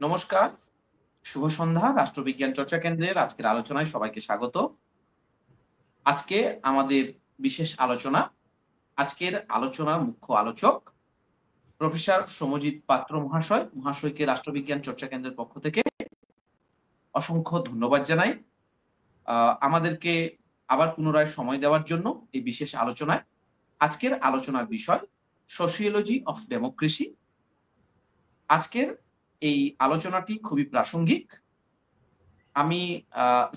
নমস্কার, শুভ সন্ধ্যা। রাষ্ট্রবিজ্ঞান চর্চা কেন্দ্রের আজকের আলোচনায় সবাইকে স্বাগত। আজকে আমাদের বিশেষ আলোচনা। আজকের আলোচনার মুখ্য আলোচক প্রফেসর সৌম্যজিৎ পাত্র মহাশয়কে রাষ্ট্রবিজ্ঞান চর্চা কেন্দ্রের পক্ষ থেকে অসংখ্য ধন্যবাদ জানাই আমাদেরকে আবার পুনরায় সময় দেওয়ার জন্য এই বিশেষ আলোচনায়। আজকের আলোচনার বিষয় সোশিওলজি অফ ডেমোক্রেসি। আজকের এই আলোচনাটি খুবই প্রাসঙ্গিক। আমি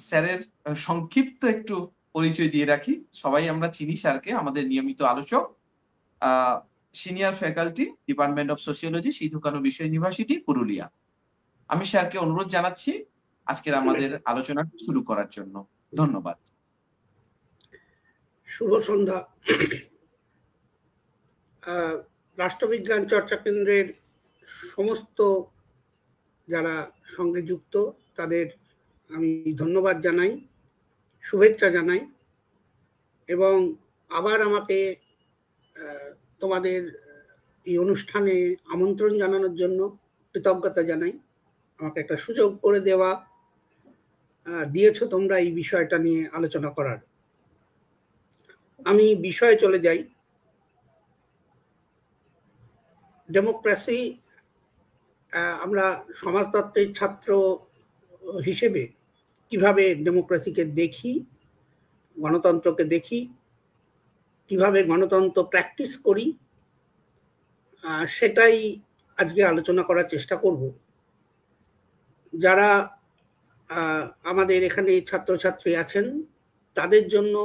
স্যারের সংক্ষিপ্ত একটু পরিচয় দিয়ে রাখি। সবাই আমরা চিনি স্যারকে, আমাদের নিয়মিত আলোচক, senior faculty, department of sociology, Sidhu Kanu বিশ্ব ইউনিভার্সিটি, পুরুলিয়া। আমি স্যারকে অনুরোধ জানাচ্ছি আজকের আমাদের আলোচনাটি শুরু করার জন্য। ধন্যবাদ। শুভ সন্ধ্যা। রাষ্ট্রবিজ্ঞান চর্চা কেন্দ্রের সমস্ত যারা সঙ্গে যুক্ত তাদের আমি ধন্যবাদ জানাই, শুভেচ্ছা জানাই, এবং আবার আমাকে তোমাদের এই অনুষ্ঠানে আমন্ত্রণ জানানোর জন্য কৃতজ্ঞতা জানাই। আমাকে একটা সুযোগ করে দিয়েছো তোমরা এই বিষয়টা নিয়ে আলোচনা করার। আমি বিষয়ে চলে যাই। ডেমোক্রেসি, আমরা সমাজতত্ত্বের ছাত্র হিসেবে কিভাবে ডেমোক্রেসিকে দেখি, গণতন্ত্রকে দেখি, কিভাবে গণতন্ত্র প্র্যাকটিস করি, সেটাই আজকে আলোচনা করার চেষ্টা করব। যারা আমাদের এখানে ছাত্রছাত্রী আছেন তাদের জন্য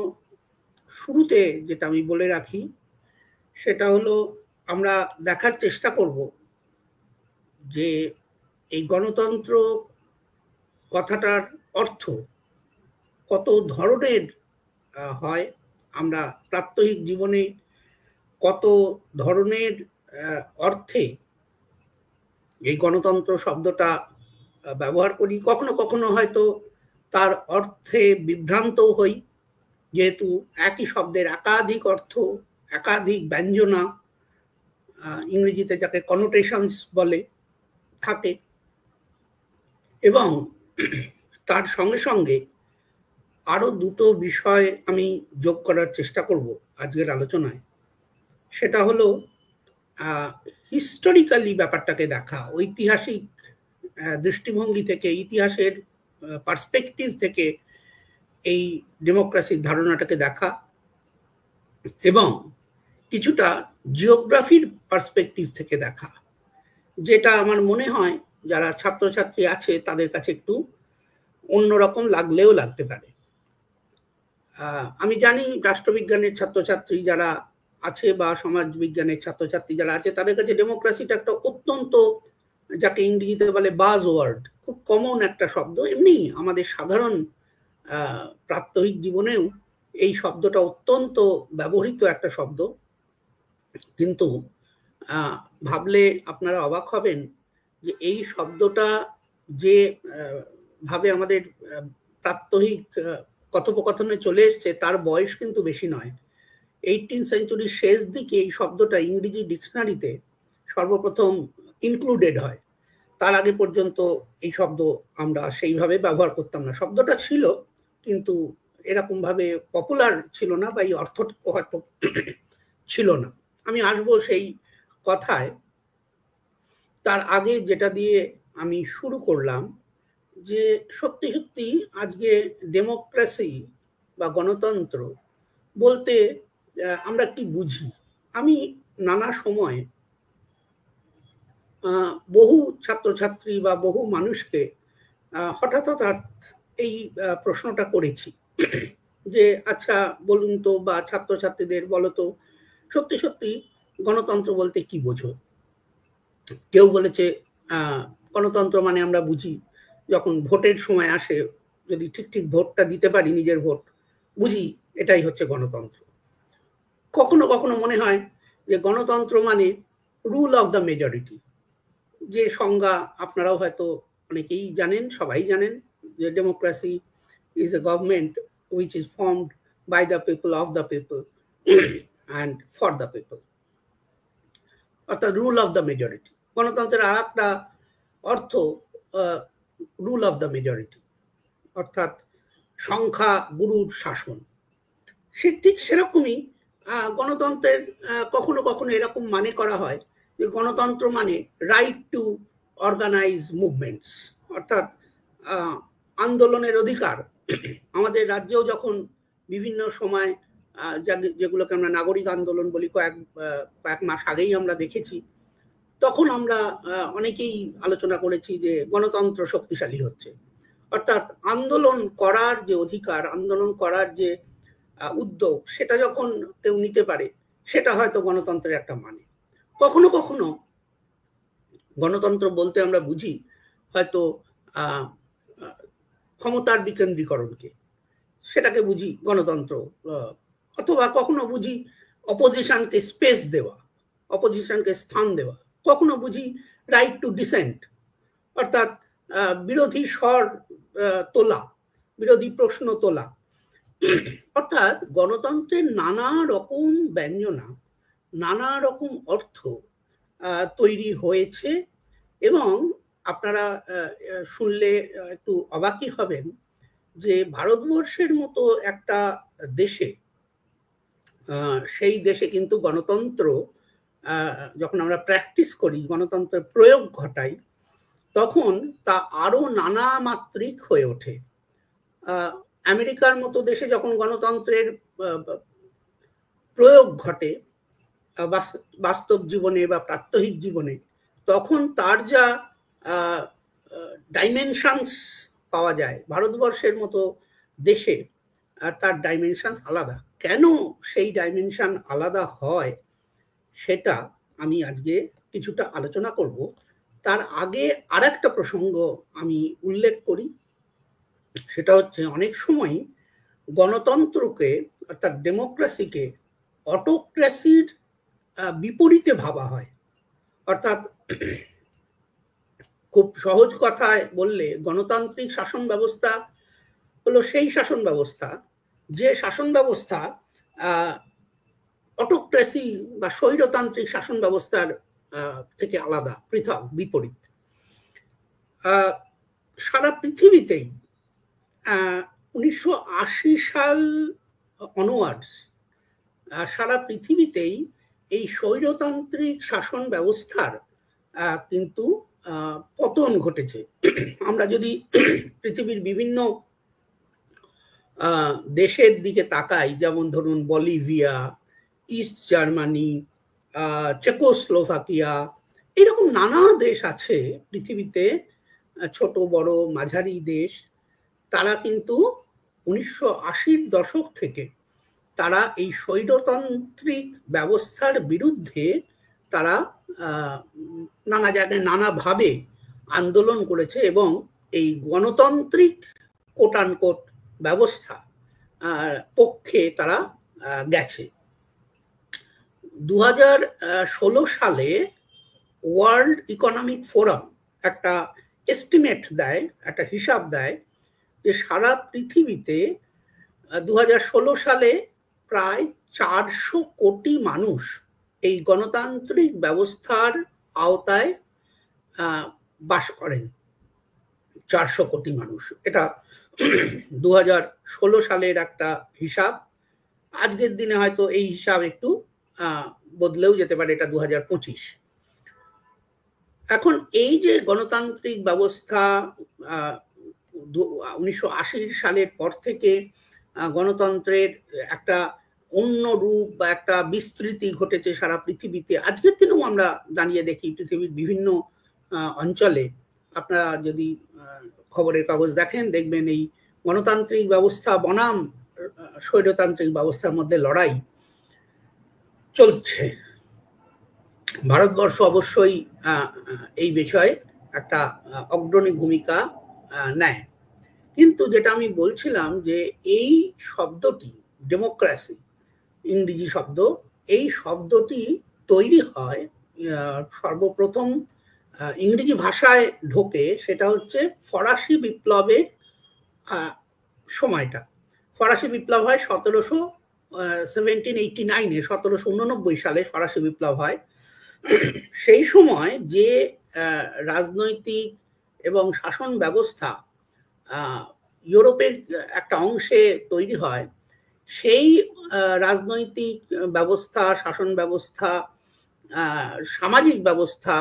শুরুতে যেটা আমি বলে রাখি সেটা হলো, আমরা দেখার চেষ্টা করব যে এই গণতন্ত্র কথাটার অর্থ কত ধরনের হয়। আমরা প্রাত্যহিক জীবনে কত ধরনের অর্থে এই গণতন্ত্র শব্দটা ব্যবহার করি। কখনো কখনো হয়তো তার অর্থে বিভ্রান্তও হই, যেহেতু একই শব্দের একাধিক অর্থ, একাধিক ব্যঞ্জনা, ইংরেজিতে যাকে কনোটেশনস বলে, থাকে। এবং তার সঙ্গে সঙ্গে আরো দুটো বিষয় আমি যোগ করার চেষ্টা করব আজকের আলোচনায়। সেটা হলো হিস্টোরিক্যালি ব্যাপারটাকে দেখা, ঐতিহাসিক দৃষ্টিভঙ্গি থেকে, ইতিহাসের পার্সপেক্টিভ থেকে এই ডেমোক্রেসির ধারণাটাকে দেখা, এবং কিছুটা জিওগ্রাফির পার্সপেক্টিভ থেকে দেখা, যেটা আমার মনে হয় যারা ছাত্রছাত্রী আছে তাদের কাছে একটু অন্যরকম লাগলেও লাগতে পারে। আমি জানি রাষ্ট্রবিজ্ঞানের ছাত্রছাত্রী যারা আছে বা সমাজ বিজ্ঞানের ছাত্রছাত্রী যারা আছে তাদের কাছে ডেমোক্রেসিটা একটা অত্যন্ত, যাকে ইংরেজিতে বলে বাজ ওয়ার্ড, খুব কমন একটা শব্দ। এমনি আমাদের সাধারণ প্রাত্যহিক জীবনেও এই শব্দটা অত্যন্ত ব্যবহৃত একটা শব্দ। কিন্তু ভাবলে আপনারা অবাক হবেন যে এই শব্দটা যে ভাবে আমাদের প্রাত্যহিক কথোপকথনে চলে এসছে তার বয়স কিন্তু বেশি নয়। 18th সেঞ্চুরির শেষ দিকে এই শব্দটা ইংরেজি ডিকশনারিতে সর্বপ্রথম ইনক্লুডেড হয়। তার আগে পর্যন্ত এই শব্দ আমরা সেইভাবে ব্যবহার করতাম না। শব্দটা ছিল কিন্তু এরকম ভাবে পপুলার ছিল না, বা এই অর্থটা হয়তো ছিল না। আমি আসবো সেই কথায়। তার আগে যেটা দিয়ে আমি শুরু করলাম, যে সত্যি সত্যি আজকে ডেমোক্রেসি বা গণতন্ত্র বলতে আমরা কি বুঝি। আমি নানা সময় বহু ছাত্রছাত্রী বা বহু মানুষকে হঠাৎ এই প্রশ্নটা করেছি যে আচ্ছা বলুন তো, বা ছাত্রছাত্রীদের বলতো সত্যি সত্যি গণতন্ত্র বলতে কি বোঝো। কেউ বলেছে গণতন্ত্র মানে আমরা বুঝি যখন ভোটের সময় আসে, যদি ঠিক ঠিক ভোটটা দিতে পারি, নিজের ভোট, বুঝি এটাই হচ্ছে গণতন্ত্র। কখনো কখনো মনে হয় যে গণতন্ত্র মানে রুল অফ দ্য মেজরিটি, যে সংজ্ঞা আপনারাও হয়তো অনেকেই জানেন, সবাই জানেন, যে democracy is a government which is formed by the people, of the people and for the people. অর্থাৎ রুল অফ দ্য মেজরিটি। গণতন্ত্রের আর একটা অর্থ রুল অফ দ্য মেজরিটি, অর্থাৎ সংখ্যা গুরুর শাসন। সে ঠিক সেরকমই গণতন্ত্রের কখনো কখনো এরকম মানে করা হয় যে গণতন্ত্র মানে রাইট টু অর্গানাইজ মুভমেন্টস, অর্থাৎ আন্দোলনের অধিকার। আমাদের রাজ্যেও যখন বিভিন্ন সময় যেগুলোকে আমরা নাগরিক আন্দোলন বলি, কয়েক মাস আগেই আমরা দেখেছি, তখন আমরা অনেকেই আলোচনা করেছি যে গণতন্ত্র শক্তিশালী হচ্ছে। অর্থাৎ আন্দোলন করার যে অধিকার, আন্দোলন করার যে উদ্যোগ, সেটা যখন কেউ নিতে পারে, সেটা হয়তো গণতন্ত্রের একটা মানে। কখনো কখনো গণতন্ত্র বলতে আমরা বুঝি হয়তো ক্ষমতার বিকেন্দ্রীকরণকে, সেটাকে বুঝি গণতন্ত্র। অথবা কখনো বুঝি অপোজিশনকে স্পেস দেওয়া, অপোজিশনকে স্থান দেওয়া। কখনো বুঝি রাইট টু ডিসেন্ট, অর্থাৎ বিরোধী স্বর তোলা, বিরোধী প্রশ্ন তোলা। অর্থাৎ গণতন্ত্রের নানা রকম ব্যঞ্জনা, নানা রকম অর্থ তৈরি হয়েছে। এবং আপনারা শুনলে একটু অবাকই হবেন যে ভারতবর্ষের মতো একটা দেশে, সেই দেশে কিন্তু গণতন্ত্র যখন আমরা প্র্যাকটিস করি, গণতন্ত্রের প্রয়োগ ঘটাই, তখন তা আরো নানা মাত্রিক হয়ে ওঠে। আমেরিকার মতো দেশে যখন গণতন্ত্রের প্রয়োগ ঘটে বাস্তব জীবনে বা প্রাত্যহিক জীবনে, তখন তার যা ডাইমেনশনস পাওয়া যায়, ভারতবর্ষের মতো দেশে তার ডাইমেনশনস আলাদা। কেন সেই ডাইমেনশন আলাদা হয় সেটা আমি আজকে কিছুটা আলোচনা করব। তার আগে আর একটা প্রসঙ্গ আমি উল্লেখ করি, সেটা হচ্ছে অনেক সময় গণতন্ত্রকে অর্থাৎ ডেমোক্রেসিকে অটোক্রেসির বিপরীতে ভাবা হয়। অর্থাৎ খুব সহজ কথায় বললে গণতান্ত্রিক শাসন ব্যবস্থা হলো সেই শাসন ব্যবস্থা যে শাসন ব্যবস্থা অটোক্রেসি বা স্বৈরতান্ত্রিক শাসন ব্যবস্থার থেকে আলাদা, পৃথক, বিপরীত। সারা পৃথিবীতেই 1980 সাল অনওয়ার্ডস সারা পৃথিবীতেই এই স্বৈরতান্ত্রিক শাসন ব্যবস্থার কিন্তু পতন ঘটেছে। আমরা যদি পৃথিবীর বিভিন্ন দেশের দিকে তাকাই, যেমন ধরুন বলিভিয়া, ইস্ট জার্মানি, চেকোস্লোভাকিয়া, এরকম নানা দেশ আছে পৃথিবীতে, ছোট বড় মাঝারি দেশ। তারা কিন্তু 1980-র দশক থেকে তারা এই স্বৈরতান্ত্রিক ব্যবস্থার বিরুদ্ধে তারা নানা জায়গায় নানাভাবে আন্দোলন করেছে এবং এই গণতান্ত্রিক কোট আনকোট ব্যবস্থা পক্ষে তারা গেছে। 2016 সালে ওয়ার্ল্ড ইকোনমিক ফোরাম একটা এস্টিমেট দেয়, একটা হিসাব দেয় যে সারা পৃথিবীতে 2016 সালে প্রায় 400 কোটি মানুষ এই গণতান্ত্রিক ব্যবস্থার আওতায় বাস করেন। 400 কোটি মানুষ, এটা 2016 সালের একটা হিসাব। আজকের দিনে হয়তো এই হিসাব একটু বদলেও যেতে পারে, এটা 2025। এখন এই যে গণতান্ত্রিক ব্যবস্থা 1980 সালের পর থেকে গণতন্ত্রের একটা অন্য রূপ বা একটা বিস্তৃতি ঘটেছে সারা পৃথিবীতে। আজকের দিনেও আমরা দাঁড়িয়ে দেখি পৃথিবীর বিভিন্ন অঞ্চলে, আপনারা যদি খবরের কাগজ দেখেন দেখবেন এই গণতান্ত্রিক ব্যবস্থা বনাম স্বৈরতান্ত্রিক ব্যবস্থার মধ্যে লড়াই চলছে। ভারতবর্ষ অবশ্যই এই বিষয়ে একটা অগ্রণী ভূমিকা নেয়। কিন্তু যেটা আমি বলছিলাম যে এই শব্দটি ডেমোক্রেসি, ইংরেজি শব্দ, এই শব্দটি তৈরি হয় সর্বপ্রথম ইংরেজি ভাষায় ঢোকে, সেটা হচ্ছে ফরাসি বিপ্লবের সময়টা। ফরাসি বিপ্লব হয় 1789-এ, 1789 সালে ফরাসি বিপ্লব হয়। সেই সময় যে রাজনৈতিক এবং শাসন ব্যবস্থা ইউরোপের একটা অংশে তৈরি হয়, সেই রাজনৈতিক ব্যবস্থা, শাসন ব্যবস্থা, সামাজিক ব্যবস্থা,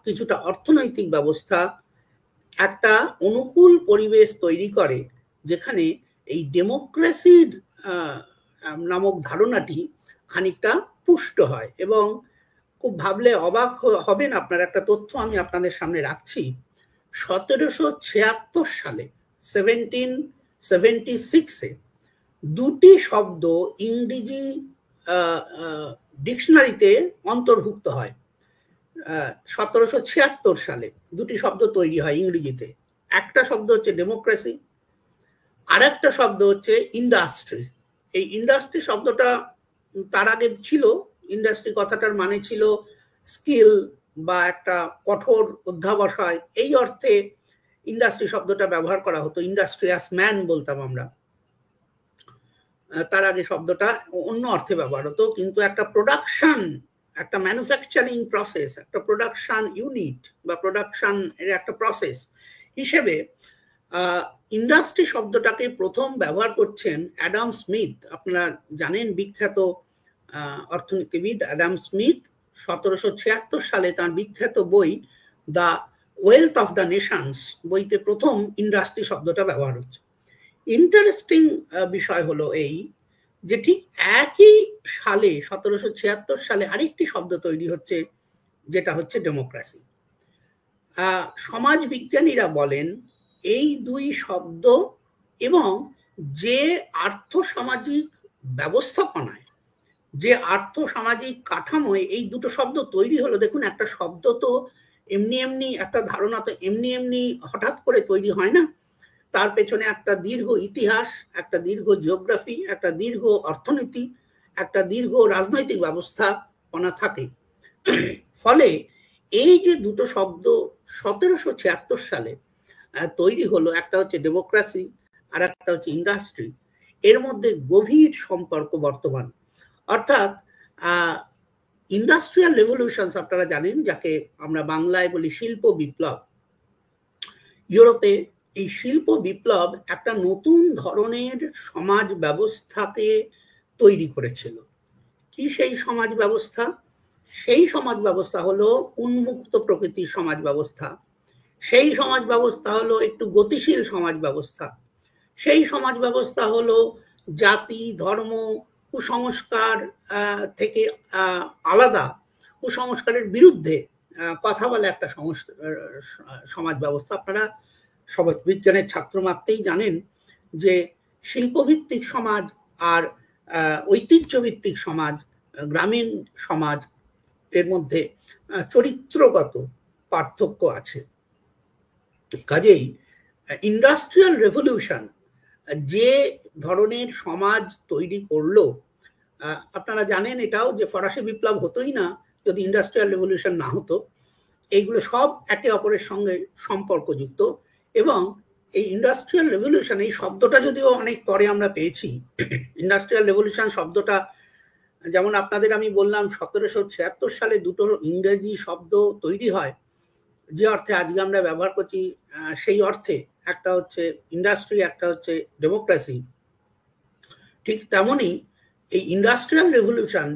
কিছুটা অর্থনৈতিক ব্যবস্থা একটা অনুকূল পরিবেশ তৈরি করে, যেখানে এই ডেমোক্রেসির নামক ধারণাটি খানিকটা পুষ্ট হয়। এবং খুব ভাবলে অবাক হবেন, আপনার একটা তথ্য আমি আপনাদের সামনে রাখছি। 1776 সালে 1776-এ দুটি শব্দ ইংরেজি ডিকশনারিতে অন্তর্ভুক্ত হয়। 1776 সালে দুটি শব্দ তৈরি হয় ইংরেজিতে। একটা শব্দ হচ্ছে ডেমোক্রেসি, আর একটা শব্দ হচ্ছে ইন্ডাস্ট্রি। এই ইন্ডাস্ট্রি শব্দটা তার আগে ছিল, ইন্ডাস্ট্রি কথাটার মানে ছিল স্কিল বা একটা কঠোর অধ্যাবসায়, এই অর্থে ইন্ডাস্ট্রি শব্দটা ব্যবহার করা হতো, ইন্ডাস্ট্রিয়াস ম্যান বলতাম আমরা। তার আগে শব্দটা অন্য অর্থে ব্যবহার হতো। কিন্তু একটা প্রোডাকশন, একটা ম্যানুফ্যাকচারিং প্রসেস, একটা প্রোডাকশন ইউনিট বা প্রোডাকশন এর একটা প্রসেস হিসেবে ইন্ডাস্ট্রি শব্দটাকে প্রথম ব্যবহার করছেন অ্যাডাম স্মিথ। আপনারা জানেন বিখ্যাত অর্থনীতিবিদ অ্যাডাম স্মিথ 1776 সালে তার বিখ্যাত বই the wealth of the Nations বইতে প্রথম ইন্ডাস্ট্রি শব্দটা ব্যবহার হচ্ছে। ইন্টারেস্টিং বিষয় হলো এই যে ঠিক একই সালে 1776 সালে আরেকটি শব্দ তৈরি হচ্ছে, যেটা হচ্ছে ডেমোক্রেসি। সমাজ বিজ্ঞানীরা বলেন এই দুই শব্দ এবং যে আর্থসামাজিক ব্যবস্থাপনায়, যে আর্থসামাজিক কাঠামোয় এই দুটো শব্দ তৈরি হলো, দেখুন একটা শব্দ তো এমনি এমনি, একটা ধারণা তো এমনি এমনি হঠাৎ করে তৈরি হয় না, তার পেছনে একটা দীর্ঘ ইতিহাস, একটা দীর্ঘ জিওগ্রাফি, একটা দীর্ঘ অর্থনীতি, একটা দীর্ঘ রাজনৈতিক ব্যবস্থাপনা থাকে। ফলে এই যে দুটো শব্দ 1776 সালে তৈরি হলো, একটা হচ্ছে ডেমোক্রেসি আর একটা হচ্ছে ইন্ডাস্ট্রি, এর মধ্যে গভীর সম্পর্ক বর্তমান। অর্থাৎ ইন্ডাস্ট্রিয়াল রেভলিউশন আপনারা জানেন, যাকে আমরা বাংলায় বলি শিল্প বিপ্লব। ইউরোপে এই শিল্প বিপ্লব একটা নতুন ধরনের সমাজ ব্যবস্থাকে তৈরি করেছিল। কি সেই সমাজ ব্যবস্থা? সেই সমাজ ব্যবস্থা হলো উন্মুক্ত প্রকৃতির সমাজ ব্যবস্থা, সেই সমাজ ব্যবস্থা হলো একটু গতিশীল সমাজ ব্যবস্থা, সেই সমাজ ব্যবস্থা হলো জাতি, ধর্ম, কুসংস্কার থেকে আলাদা, কুসংস্কারের বিরুদ্ধে কথা বলে একটা সমাজ ব্যবস্থা। আপনারা সমাজ বিজ্ঞানের ছাত্র মাত্রেই জানেন যে শিল্পভিত্তিক সমাজ আর ঐতিহ্যভিত্তিক সমাজ, গ্রামীণ সমাজ, এর মধ্যে চরিত্রগত পার্থক্য আছে। কাজেই ইন্ডাস্ট্রিয়াল রেভলিউশন যে ধরনের সমাজ তৈরি করলো, আপনারা জানেন এটাও যে ফরাসি বিপ্লব হতোই না যদি ইন্ডাস্ট্রিয়াল রেভলিউশন না হতো। এইগুলো সব একে অপরের সঙ্গে সম্পর্কযুক্ত। এবং এই ইন্ডাস্ট্রিয়াল রেভলিউশন, এই শব্দটা যদিও অনেক পরে আমরা পেয়েছি, ইন্ডাস্ট্রিয়াল রেভলিউশন শব্দটা যেমন আপনাদের আমি বললাম 1776 সালে দুটো ইংরেজি শব্দ তৈরি হয়, যে অর্থে আজকে আমরা ব্যবহার করছি সেই অর্থে, একটা হচ্ছে ইন্ডাস্ট্রি, একটা হচ্ছে ডেমোক্রেসি। ঠিক তেমনি এই ইন্ডাস্ট্রিয়াল রেভলিউশন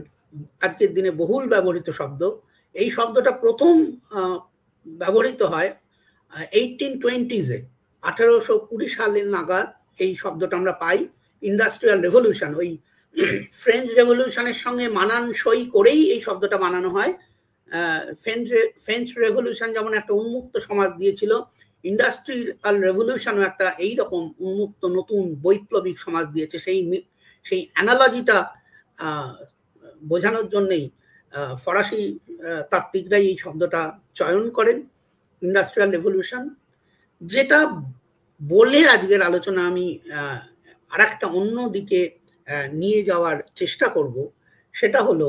আজকের দিনে বহুল ব্যবহৃত শব্দ। এই শব্দটা প্রথম ব্যবহৃত হয় 1820-এ, 1820 সালের নাগাদ এই শব্দটা আমরা পাই। ইন্ডাস্ট্রিয়াল রেভলিউশন ওই ফ্রেঞ্চ রেভলিউশনের সঙ্গে মানানসই করেই এই শব্দটা বানানো হয়। ফ্রেঞ্চ রেভলিউশন যেমন একটা উন্মুক্ত সমাজ দিয়েছিল, ইন্ডাস্ট্রিয়াল রেভলিউশনও একটা এইরকম উন্মুক্ত নতুন বৈপ্লবিক সমাজ দিয়েছে। সেই অ্যানালজিটা বোঝানোর জন্যই ফরাসি তাত্ত্বিকরাই এই শব্দটা চয়ন করেন, ইন্ডাস্ট্রিয়াল রেভলিউশন। যেটা বলে আজকের আলোচনা আমি আর একটা অন্য দিকে নিয়ে যাওয়ার চেষ্টা করব, সেটা হলো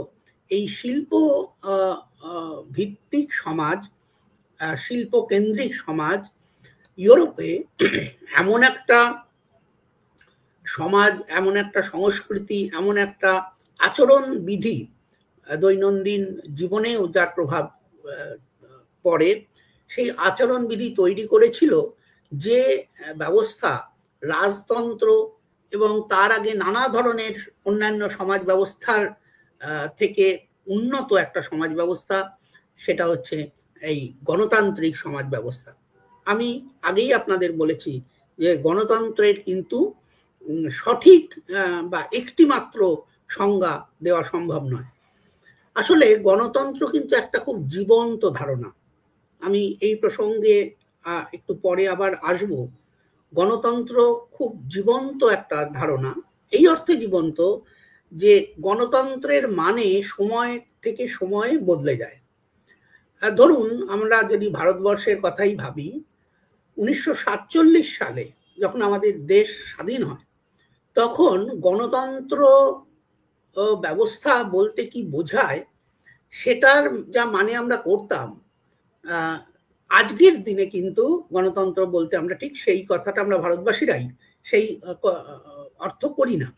এই শিল্প ভিত্তিক সমাজ, শিল্প কেন্দ্রিক সমাজ ইউরোপে এমন একটা সমাজ, এমন একটা সংস্কৃতি, এমন একটা আচরণ বিধি দৈনন্দিন জীবনেও যার প্রভাব পড়ে, সেই আচরণবিধি তৈরি করেছিল যে ব্যবস্থা রাজতন্ত্র এবং তার আগে নানা ধরনের অন্যান্য সমাজ ব্যবস্থার থেকে উন্নত একটা সমাজ ব্যবস্থা, সেটা হচ্ছে এই গণতান্ত্রিক সমাজ ব্যবস্থা। আমি আগেই আপনাদের বলেছি যে গণতন্ত্রের কিন্তু সঠিক বা একটি মাত্র সংজ্ঞা দেওয়া সম্ভব নয়। আসলে গণতন্ত্র কিন্তু একটা খুব জীবন্ত ধারণা। আমি এই প্রসঙ্গে একটু পরে আবার আসব। গণতন্ত্র খুব জীবন্ত একটা ধারণা, এই অর্থে জীবন্ত যে গণতন্ত্রের মানে সময় থেকে সময় বদলে যায়। ধরুন আমরা যদি ভারতবর্ষের কথাই ভাবি, 1947 সালে যখন আমাদের দেশ স্বাধীন হয়, তখন গণতন্ত্র ব্যবস্থা বলতে কি বোঝায় সেটার যা মানে আমরা করতাম, আজকের দিনে কিন্তু গণতন্ত্র বলতে আমরা ঠিক সেই কথাটা আমরা ভারতবাসীরাই সেই অর্থ করি না।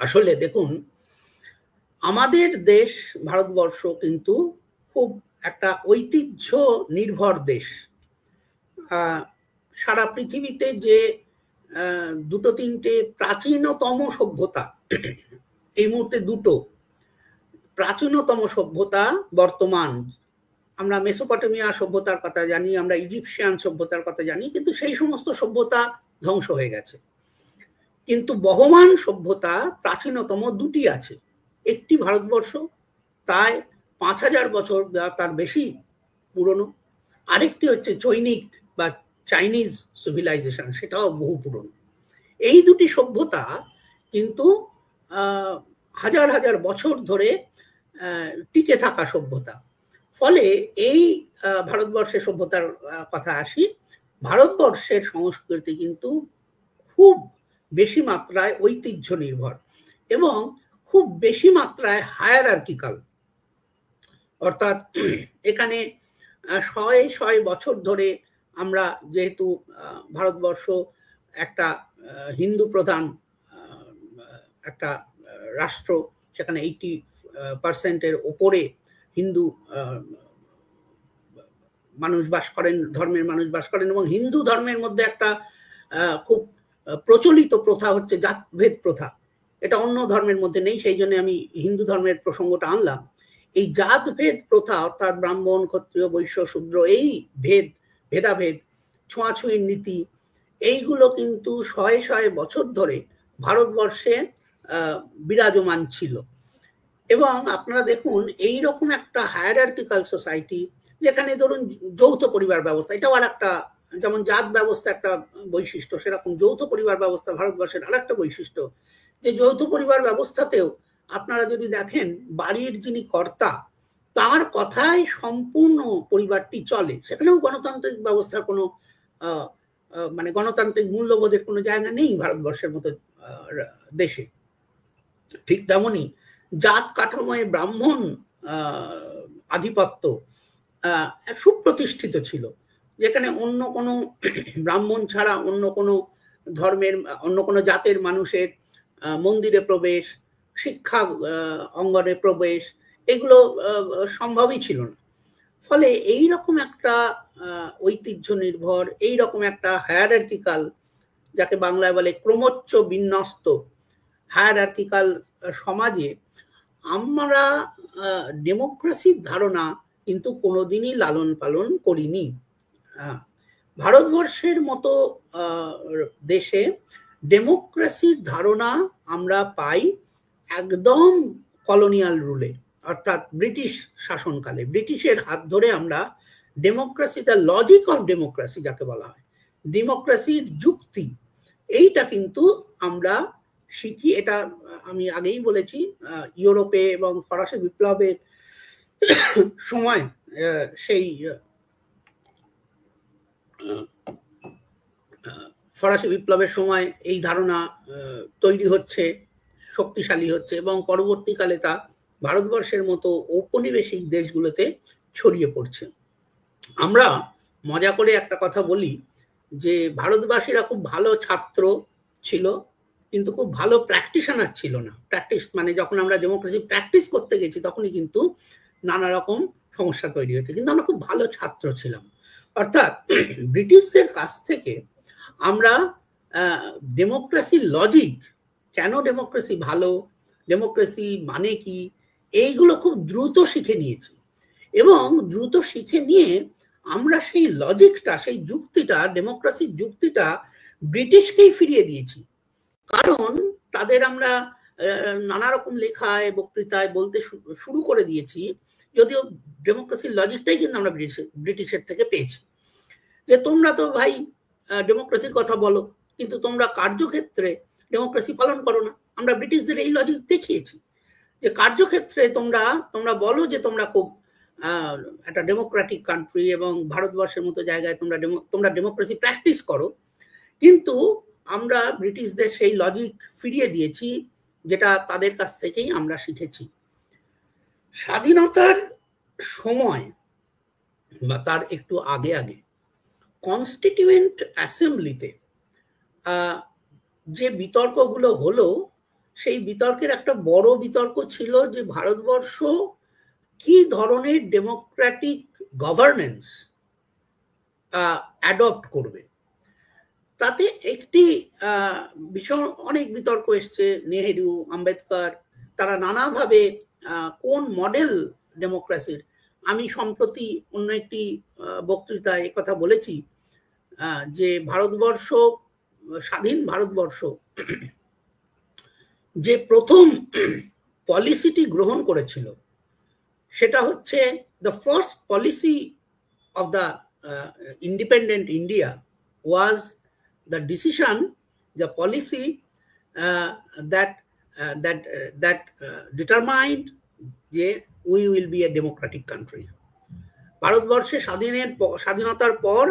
আসলে দেখুন, আমাদের দেশ ভারতবর্ষ কিন্তু খুব একটা ঐতিহ্য নির্ভর দেশ। সারা পৃথিবীতে যে দুটো তিনটে প্রাচীনতম সভ্যতা, এই মুহূর্তে দুটো প্রাচীনতম সভ্যতা বর্তমান, আমরা মেসোপটেমিয়া সভ্যতার কথা জানি, আমরা ইজিপশিয়ান সভ্যতার কথা জানি, কিন্তু সেই সমস্ত সভ্যতা ধ্বংস হয়ে গেছে। কিন্তু বহমান সভ্যতা প্রাচীনতম দুটি আছে। একটি ভারতবর্ষ, প্রায় 5000 বছর বা তার বেশি পুরনো। আরেকটি হচ্ছে চৈনিক বা চাইনিজ সিভিলাইজেশন, সেটাও বহু পুরনো। এই দুটি সভ্যতা কিন্তু হাজার হাজার বছর ধরে টিকে থাকা সভ্যতা। ফলে এই ভারতবর্ষের সভ্যতার কথা আসি, ভারতবর্ষের সংস্কৃতি কিন্তু খুব বেশি মাত্রায় ঐতিহ্য নির্ভর এবং খুব বেশি মাত্রায় হায়ারার্কিক্যাল। অর্থাৎ এখানে শয়ে বছর ধরে আমরা, যেহেতু ভারতবর্ষ একটা হিন্দু প্রধান একটা রাষ্ট্র, সেখানে 80% ওপরে হিন্দু মানুষ বাস করেন, ধর্মের মানুষ বাস করেন, এবং হিন্দু ধর্মের মধ্যে একটা খুব প্রচলিত প্রথা হচ্ছে জাতভেদ প্রথা। এটা অন্য ধর্মের মধ্যে নেই, সেই জন্য আমি হিন্দু ধর্মের প্রসঙ্গটা আনলাম। এই জাতভেদ প্রথা, অর্থাৎ ব্রাহ্মণ, ক্ষত্রিয়, বৈশ্য, শূদ্র, এই ভেদাভেদ, ছোঁয়াছুঁয়ির নীতি, এইগুলো কিন্তু শয়ে বছর ধরে ভারতবর্ষে বিরাজমান ছিল। এবং আপনারা দেখুন, এইরকম একটা হায়ারার্কিক্যাল সোসাইটি, যেখানে ধরুন যৌথ পরিবার ব্যবস্থা, এটাও আর একটা, যেমন জাত ব্যবস্থা একটা বৈশিষ্ট্য, সেরকম যৌথ পরিবার ব্যবস্থা ভারতবর্ষের আর একটা বৈশিষ্ট্য। যে যৌথ পরিবার ব্যবস্থাতেও আপনারা যদি দেখেন, বাড়ির যিনি কর্তা, তার কথায় সম্পূর্ণ পরিবারটি চলে। সেখানেও গণতান্ত্রিক ব্যবস্থার কোনো মানে গণতান্ত্রিক মূল্যবোধের কোনো জায়গা নেই ভারতবর্ষের মতো দেশে। ঠিক তেমনি জাত কাঠামোয় ব্রাহ্মণ আধিপত্য সুপ্রতিষ্ঠিত ছিল, যেখানে অন্য কোনো ব্রাহ্মণ ছাড়া অন্য কোনো ধর্মের, অন্য কোনো জাতের মানুষের মন্দিরে প্রবেশ, শিক্ষা অঙ্গনে প্রবেশ, এগুলো সম্ভবই ছিল না। ফলে এই রকম একটা ঐতিহ্য নির্ভর, এই রকম একটা হায়ারার্কিক্যাল, যাকে বাংলায় বলে ক্রমোচ্চ বিন্যস্ত হায়ারার্কিক্যাল সমাজে আমরা ডেমোক্রেসির ধারণা কিন্তু কোনোদিনই লালন পালন করিনি। ভারতবর্ষের মতো দেশে ডেমোক্রেসির ধারণা আমরা পাই একদম কলোনিয়াল রুলে, অর্থাৎ ব্রিটিশ শাসনকালে। ব্রিটিশের হাত ধরে আমরা democracy, the logic of democracy যাকে বলা হয়, ডেমোক্রেসির যুক্তি, এইটা কিন্তু আমরা শিখি। এটা আমি আগেই বলেছি, ইউরোপে এবং ফরাসি বিপ্লবের সময়, সেই ফরাসি বিপ্লবের সময় এই ধারণা তৈরি হচ্ছে, শক্তিশালী হচ্ছে, এবং পরবর্তীকালে তা ভারতবর্ষের মতো ঔপনিবেশিক দেশগুলোতে ছড়িয়ে পড়ছে। আমরা মজা করে একটা কথা বলি যে ভারতবাসীরা খুব ভালো ছাত্র ছিল কিন্তু খুব ভালো প্র্যাকটিশনার ছিল না। প্র্যাকটিস মানে যখন আমরা ডেমোক্রেসি প্র্যাকটিস করতে গেছি তখনই কিন্তু নানা রকম সমস্যা তৈরি হয়েছে, কিন্তু আমরা খুব ভালো ছাত্র ছিলাম। অর্থাৎ ব্রিটিশদের কাছ থেকে আমরা ডেমোক্রেসির লজিক, কেন ডেমোক্রেসি ভালো, ডেমোক্রেসি মানে কি, এইগুলো খুব দ্রুত শিখে নিয়েছি। এবং দ্রুত শিখে নিয়ে আমরা সেই লজিকটা, সেই যুক্তিটা, ডেমোক্রেসির যুক্তিটা ব্রিটিশকেই ফিরিয়ে দিয়েছি। কারণ তাদের আমরা নানা রকম লেখায়, বক্তৃতায় বলতে শুরু করে দিয়েছি, যদিও ডেমোক্রেসির লজিকটাই কিন্তু আমরা ব্রিটিশের থেকে পেয়েছি, যে তোমরা তো ভাই ডেমোক্রেসির কথা বলো কিন্তু তোমরা কার্যক্ষেত্রে ডেমোক্রেসি পালন করো না। আমরা ব্রিটিশদের এই লজিক দেখিয়েছি যে কার্যক্ষেত্রে তোমরা বলো যে তোমরা খুব একটা ডেমোক্রেটিক কান্ট্রি এবং ভারতবর্ষের মতো জায়গায় তোমরা ডেমোক্রেসি প্র্যাকটিস করো, কিন্তু আমরা ব্রিটিশদের সেই লজিক ফিরিয়ে দিয়েছি যেটা তাদের কাছ থেকেই আমরা শিখেছি। স্বাধীনতার সময় বা তার একটু আগে আগে কনস্টিটিউয়েন্ট অ্যাসেম্বলিতে যে বিতর্কগুলো হলো, সেই বিতর্কের একটা বড় বিতর্ক ছিল যে ভারতবর্ষ কি ধরনের ডেমোক্রেটিক গভর্নেন্স অ্যাডপ্ট করবে। তাতে একটি ভীষণ অনেক বিতর্ক এসছে। নেহেরু, আম্বেদকর, তারা নানাভাবে কোন মডেল ডেমোক্রেসির, আমি সম্প্রতি অন্য একটি বক্তৃতায় কথা বলেছি যে ভারতবর্ষ, স্বাধীন ভারতবর্ষ যে প্রথম পলিসিটি গ্রহণ করেছিল সেটা হচ্ছে the first policy of the independent India was the decision, the policy that determined যে we will be a democratic country. ভারতবর্ষে স্বাধীনতার পর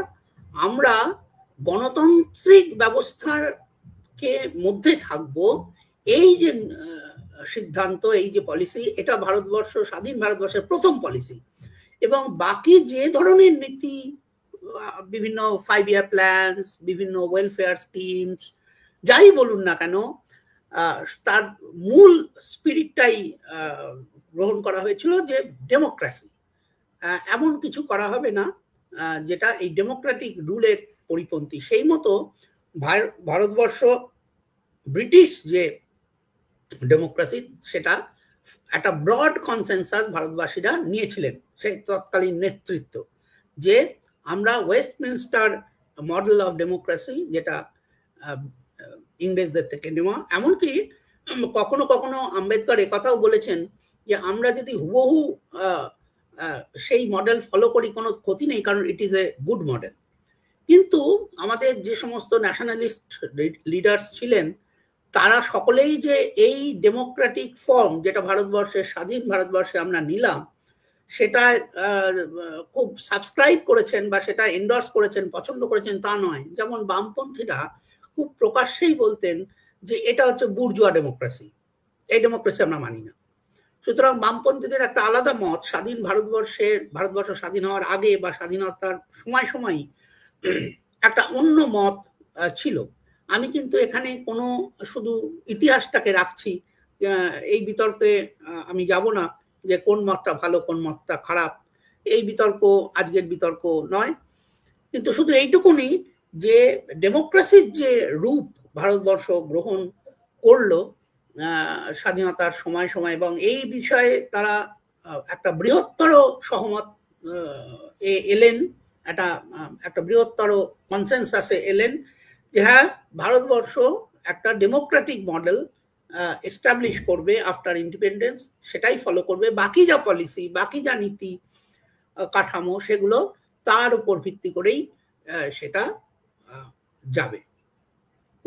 আমরা গণতান্ত্রিক ব্যবস্থার কে মধ্যে থাকবো, এই যে সিদ্ধান্ত, এই যে পলিসি, এটা স্বাধীন ভারতবর্ষের প্রথম পলিসি। এবং বাকি যে ধরনের নীতি, বিভিন্ন 5 year প্ল্যানস, বিভিন্ন ওয়েলফেয়ার স্কিমস, যাই বলুন না কেন, তার মূল স্পিরিটটাই গ্রহণ করা হয়েছিল যে ডেমোক্রেসি, এমন কিছু করা হবে না যেটা এই ডেমোক্রেটিক রুলের পরিপন্থী। সেই মতো ভারতবর্ষ ব্রিটিশ যে ডেমোক্রেসি, সেটা একটা ব্রড কনসেনসাস ভারতবাসীরা নিয়েছিলেন, সেই তৎকালীন নেতৃত্ব, যে আমরা ওয়েস্টমিনস্টার মডেল অফ ডেমোক্রেসি, যেটা ইংরেজদের থেকে নেওয়া। এমনকি কখনো কখনো আম্বেদকর একথাও বলেছেন যে আমরা যদি হুবহু সেই মডেল ফলো করি কোনো ক্ষতি নেই, কারণ it is a good model. কিন্তু আমাদের যে সমস্ত ন্যাশনালিস্ট লিডার্স ছিলেন, তারা সকলেই যে এই ডেমোক্রেটিক ফর্ম যেটা স্বাধীন ভারতবর্ষে আমরা নিলাম, সেটা খুব সাবস্ক্রাইব করেছেন বা সেটা এন্ডোর্স করেছেন, পছন্দ করেছেন তা নয়। যেমন বামপন্থীরা খুব প্রকাশ্যেই বলতেন যে এটা হচ্ছে বুর্জুয়া ডেমোক্রেসি, এই ডেমোক্রেসি আমরা মানি না। সুতরাং বামপন্থীদের একটা আলাদা মত ভারতবর্ষ স্বাধীন হওয়ার আগে বা স্বাধীনতার সময় একটা অন্য মত ছিল। আমি কিন্তু এখানে কোনো শুধু ইতিহাসটাকে রাখছি, এই বিতর্কে আমি যাব না যে কোন মতটা ভালো কোন মতটা খারাপ, এই বিতর্ক আজকের বিতর্ক নয়। কিন্তু শুধু এইটুকুনি যে ডেমোক্রেসির যে রূপ ভারতবর্ষ গ্রহণ করলো স্বাধীনতার সময় এবং এই বিষয়ে তারা একটা বৃহত্তর সহমত এলেন, একটা বৃহত্তর কনসেনসাসে এলেন যে হ্যাঁ, ভারতবর্ষ একটা ডেমোক্রেটিক মডেল এস্টাবলিশ করবে আফটার ইন্ডিপেন্ডেন্স, সেটাই ফলো করবে। বাকি যা পলিসি, বাকি যা নীতি কাঠামো, সেগুলো তার উপর ভিত্তি করেই সেটা যাবে।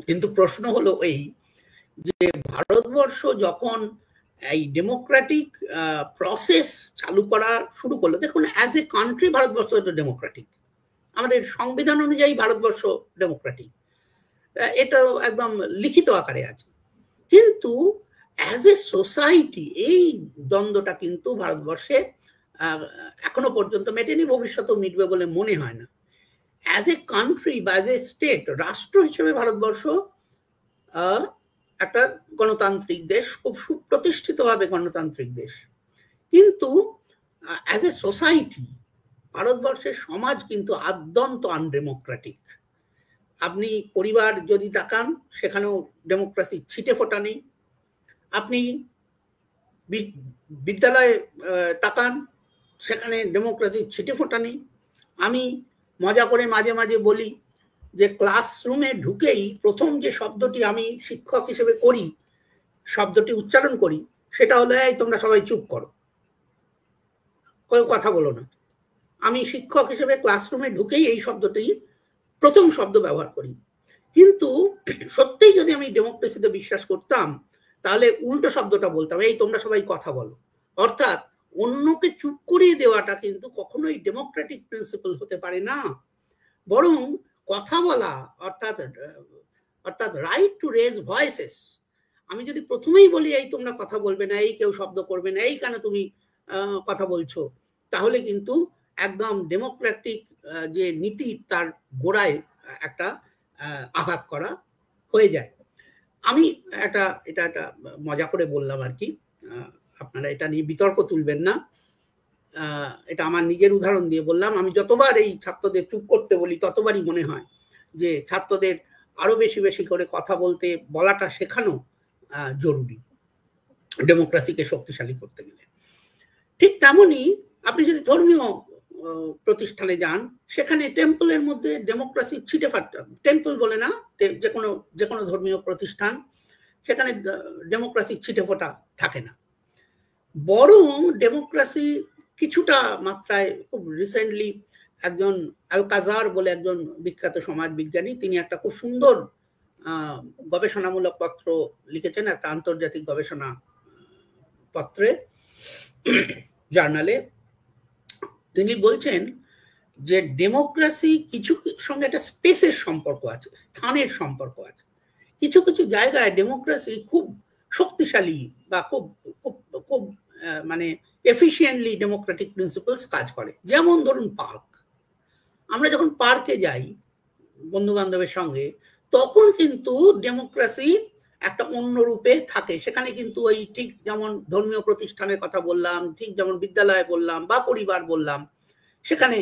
কিন্তু প্রশ্ন হলো এই যে ভারতবর্ষ যখন এই ডেমোক্রেটিক প্রসেস চালু করা শুরু করলো, দেখুন as a country Bharatvarsha Democratic, আমাদের সংবিধান অনুযায়ী ভারতবর্ষ ডেমোক্রেটিক, এটা একদম লিখিত আকারে আছে। কিন্তু অ্যাজ এ সোসাইটি এই দ্বন্দ্বটা কিন্তু ভারতবর্ষে এখনো পর্যন্ত মেটেনি, ভবিষ্যতেও মিটবে বলে মনে হয় না। অ্যাজ এ কান্ট্রি বা অ্যাজ এ স্টেট, রাষ্ট্র হিসেবে ভারতবর্ষ একটা গণতান্ত্রিক দেশ, খুব সুপ্রতিষ্ঠিতভাবে গণতান্ত্রিক দেশ, কিন্তু অ্যাজ এ সোসাইটি ভারতবর্ষের সমাজ কিন্তু আদ্যন্ত আনডেমোক্রেটিক। আপনি পরিবার যদি তাকান, সেখানেও ডেমোক্রেসি ছিটে ফোটা নেই। আপনি বিদ্যালয়ে তাকান, সেখানে ডেমোক্রেসি ছিটে ফোটা নেই। আমি মজা করে মাঝে মাঝে বলি যে ক্লাসরুমে ঢুকেই প্রথম যে শব্দটি আমি শিক্ষক হিসেবে করি, শব্দটি উচ্চারণ করি, সেটা হলো এই তোমরা সবাই চুপ করো, কেউ কথা বলো না। আমি শিক্ষক হিসেবে ক্লাসরুমে ঢুকেই এই শব্দটি প্রথম শব্দ ব্যবহার করি। কিন্তু সত্যিই যদি আমি ডেমোক্রেসিতে বিশ্বাস করতাম, তাহলে উল্টো শব্দটা বলতাম, এই তোমরা সবাই কথা বলো। অর্থাৎ অন্যকে চুপ করিয়ে দেওয়াটা কিন্তু কখনোই ডেমোক্রেটিক প্রিন্সিপাল হতে পারে না। বরং কথা বলা, অর্থাৎ রাইট টু রেজ ভয়েসেস, আমি যদি প্রথমেই বলি এই তোমরা কথা বলবে না, এই কেউ শব্দ করবে না, এই কেন তুমি কথা বলছো, তাহলে কিন্তু একদম ডেমোক্রেটিক যে নীতি তার গোড়ায় একটা আঘাত করা হয়ে যায়। আমি এটা একটা মজা করে বললাম আর কি, আপনারা এটা নিয়ে বিতর্ক তুলবেন না। এটা আমার নিজের উদাহরণ দিয়ে বললাম। আমি যতবার এই ছাত্রদের চুপ করতে বলি, ততবারই মনে হয় যে ছাত্রদের আরো বেশি বেশি করে কথা বলাটা শেখানো জরুরি ডেমোক্রেসিকে শক্তিশালী করতে গেলে। ঠিক তেমনি আপনি যদি ধর্মীয় প্রতিষ্ঠানে যান, সেখানে টেম্পলের মধ্যে ডেমোক্রেসি ছিটে ফাটা, টেম্পল বলে না, যে কোনো ধর্মীয় প্রতিষ্ঠান, সেখানে ডেমোক্রেসি ছিটে ফোটা থাকে না। বরং ডেমোক্রেসি কিছুটা মাত্রায়, খুব রিসেন্টলি একজন আলকাজার বলে একজন বিখ্যাত সমাজ বিজ্ঞানী, তিনি একটা খুব সুন্দর গবেষণামূলক পত্র লিখেছেন, একটা আন্তর্জাতিক গবেষণা পত্রে, জার্নালে। তিনি বলছেন যে ডেমোক্রেসি কিছু সঙ্গে একটা স্পেসের সম্পর্ক আছে, স্থানের সম্পর্ক আছে। কিছু কিছু জায়গায় ডেমোক্রেসি খুব শক্তিশালী বা খুব খুব মানে এফিশিয়েন্টলি ডেমোক্রেটিক প্রিন্সিপালস কাজ করে। যেমন ধরুন পার্ক, আমরা যখন পার্কে যাই বন্ধু বান্ধবের সঙ্গে, তখন কিন্তু ডেমোক্রেসি একটা অন্য রূপে থাকে। সেখানে কিন্তু ওই ঠিক যেমন ধর্মীয় প্রতিষ্ঠানের কথা বললাম, ঠিক যেমন বিদ্যালয়ে বললাম বা পরিবার বললাম, সেখানে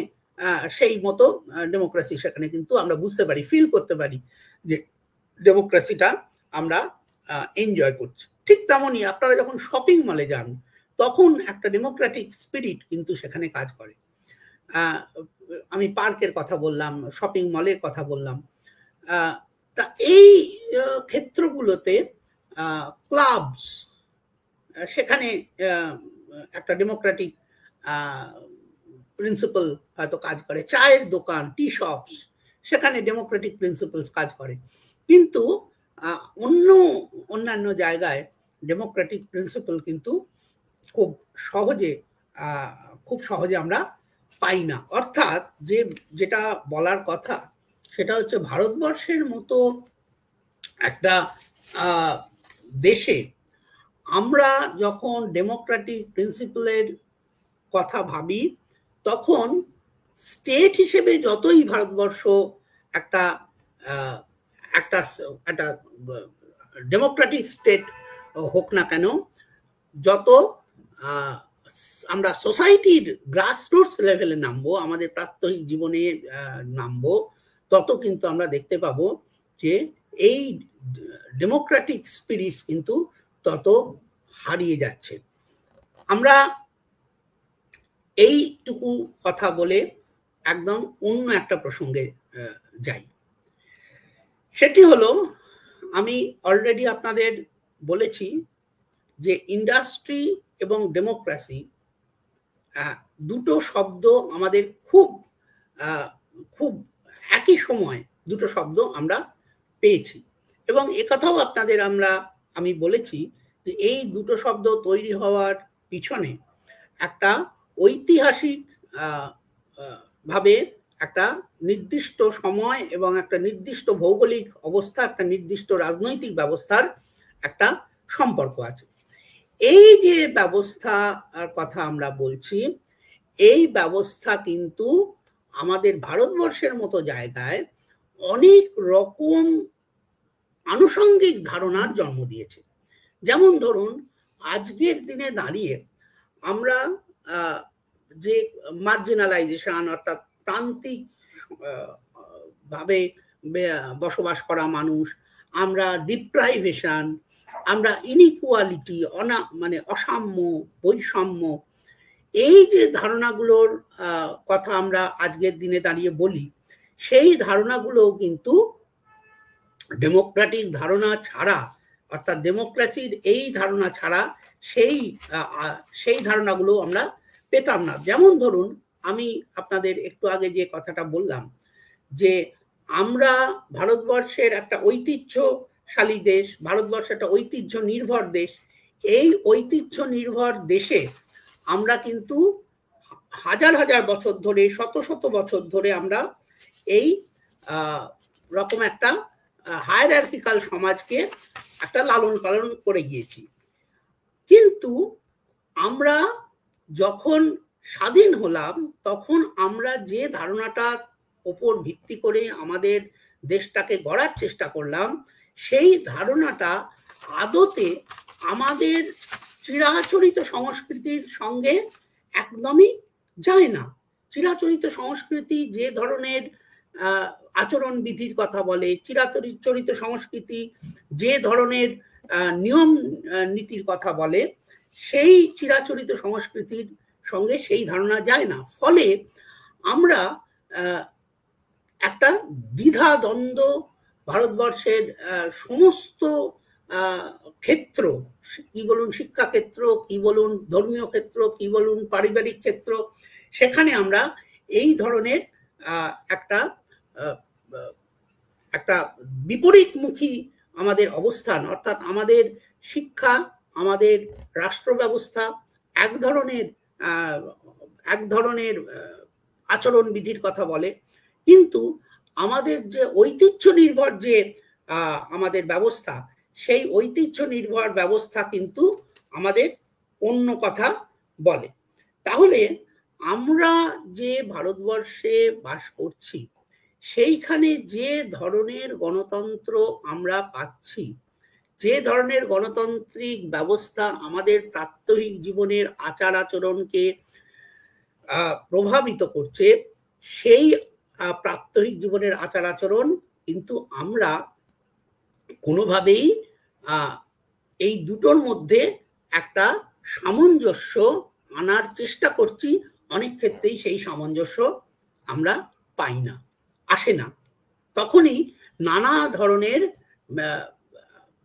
সেই মতো ডেমোক্রেসি সেখানে কিন্তু আমরা বুঝতে পারি, ফিল করতে পারি যে ডেমোক্রেসিটা আমরা এনজয় করছি। ঠিক তেমনই আপনারা যখন শপিং মলে যান, তখন একটা ডেমোক্রেটিক স্পিরিট কিন্তু সেখানে কাজ করে। আমি পার্কের কথা বললাম, শপিং মলের কথা বললাম। তা এই ক্ষেত্রগুলোতে ক্লাবস, সেখানে একটা ডেমোক্রেটিক প্রিন্সিপাল হয়তো কাজ করে। চায়ের দোকান, টি শপস, সেখানে ডেমোক্রেটিক প্রিন্সিপালস কাজ করে। কিন্তু অন্যান্য জায়গায় ডেমোক্রেটিক প্রিন্সিপাল কিন্তু খুব সহজে আমরা পাই না। অর্থাৎ যেটা বলার কথা, সেটা হচ্ছে ভারতবর্ষের মতো একটা দেশে আমরা যখন ডেমোক্রেটিক প্রিন্সিপালের কথা ভাবি, তখন স্টেট হিসেবে যতই ভারতবর্ষ একটা ডেমোক্রেটিক স্টেট হোক না কেন, যত আমরা সোসাইটির গ্রাসরুটস লেভেলে নামবো, আমাদের প্রাত্যহিক জীবনে নামবো, তত কিন্তু আমরা দেখতে পাবো যে এই ডেমোক্রেটিক স্পিরিটস কিন্তু তত হারিয়ে যাচ্ছে। আমরা এইটুকু কথা বলে একদম অন্য একটা প্রসঙ্গে যাই। সেটি হলো, আমি অলরেডি আপনাদের বলেছি যে ইন্ডাস্ট্রি এবং ডেমোক্রেসি দুটো শব্দ আমাদের খুব একই সময় দুটো শব্দ আমরা পেয়েছি। এবং একথাও আপনাদের আমি বলেছি যে এই দুটো শব্দ তৈরি হওয়ার পিছনে একটা ঐতিহাসিক ভাবে একটা নির্দিষ্ট সময় এবং একটা নির্দিষ্ট ভৌগোলিক অবস্থা, একটা নির্দিষ্ট রাজনৈতিক ব্যবস্থার একটা সম্পর্ক আছে। এই যে ব্যবস্থার কথা আমরা বলছি, এই ব্যবস্থা কিন্তু আমাদের ভারতবর্ষের মতো জায়গায় অনেক রকম আনুষঙ্গিক ধারণার জন্ম দিয়েছে। যেমন ধরুন, আজকের দিনে দাঁড়িয়ে আমরা যে মার্জিনালাইজেশন, অর্থাৎ প্রান্তিক ভাবে বসবাস করা মানুষ, আমরা ডিপ্রাইভেশন, আমরা ইনইকুয়ালিটি, মানে অসাম্য, বৈষম্য, এই যে ধারণাগুলোর কথা আমরা আজকের দিনে দাঁড়িয়ে বলি, সেই ধারণাগুলো কিন্তু ডেমোক্রেটিক ধারণা ছাড়া, অর্থাৎ ডেমোক্রেসির এই ধারণা ছাড়া সেই ধারণাগুলো আমরা পেতাম না। যেমন ধরুন, আমি আপনাদের একটু আগে যে কথাটা বললাম যে আমরা ভারতবর্ষের একটা ঐতিহ্যশালী দেশ, ভারতবর্ষ একটা ঐতিহ্য নির্ভর দেশ। এই ঐতিহ্য নির্ভর দেশে আমরা কিন্তু হাজার হাজার বছর ধরে, শত শত বছর ধরে আমরা এই রকম একটা হায়ারার্কিক্যাল সমাজকে একটা লালন পালন করে গিয়েছি। কিন্তু আমরা যখন স্বাধীন হলাম, তখন আমরা যে ধারণাটার ওপর ভিত্তি করে আমাদের দেশটাকে গড়ার চেষ্টা করলাম, সেই ধারণাটা আদতে আমাদের চিরাচরিত সংস্কৃতির সঙ্গে একদমই যায় না। চিরাচরিত সংস্কৃতি যে ধরনের আচরণ বিধির কথা বলে, চিরাচরিত সংস্কৃতি যে ধরনের নিয়ম নীতির কথা বলে, সেই চিরাচরিত সংস্কৃতির সঙ্গে সেই ধারণা যায় না। ফলে আমরা একটা দ্বিধা দ্বন্দ্ব ভারতবর্ষের সমস্ত ক্ষেত্র, কি বলুন শিক্ষা ক্ষেত্র, কি বলুন ধর্মীয় ক্ষেত্র, কি বলুন পারিবারিক ক্ষেত্র, সেখানে আমরা এই ধরনের একটা বিপরীতমুখী আমাদের অবস্থান, অর্থাৎ আমাদের শিক্ষা, আমাদের রাষ্ট্র ব্যবস্থা এক ধরনের আচরণ বিধির কথা বলে, কিন্তু আমাদের যে ঐতিহ্য নির্ভর যে আমাদের ব্যবস্থা, সেই ঐতিহ্য নির্ভর ব্যবস্থা কিন্তু আমাদের অন্য কথা বলে। তাহলে আমরা যে ভারতবর্ষে বাস করছি, সেইখানে যে ধরনের গণতন্ত্র আমরা পাচ্ছি, যে ধরনের গণতান্ত্রিক ব্যবস্থা আমাদের প্রাত্যহিক জীবনের আচার আচরণকে প্রভাবিত করছে, সেই প্রাত্যহিক জীবনের আচার আচরণ কিন্তু আমরা কোনোভাবেই এই দুটোর মধ্যে একটা সামঞ্জস্য আনার চেষ্টা করছি। অনেক ক্ষেত্রেই সেই সামঞ্জস্য আমরা পাই না, আসে না। তখনই নানা ধরনের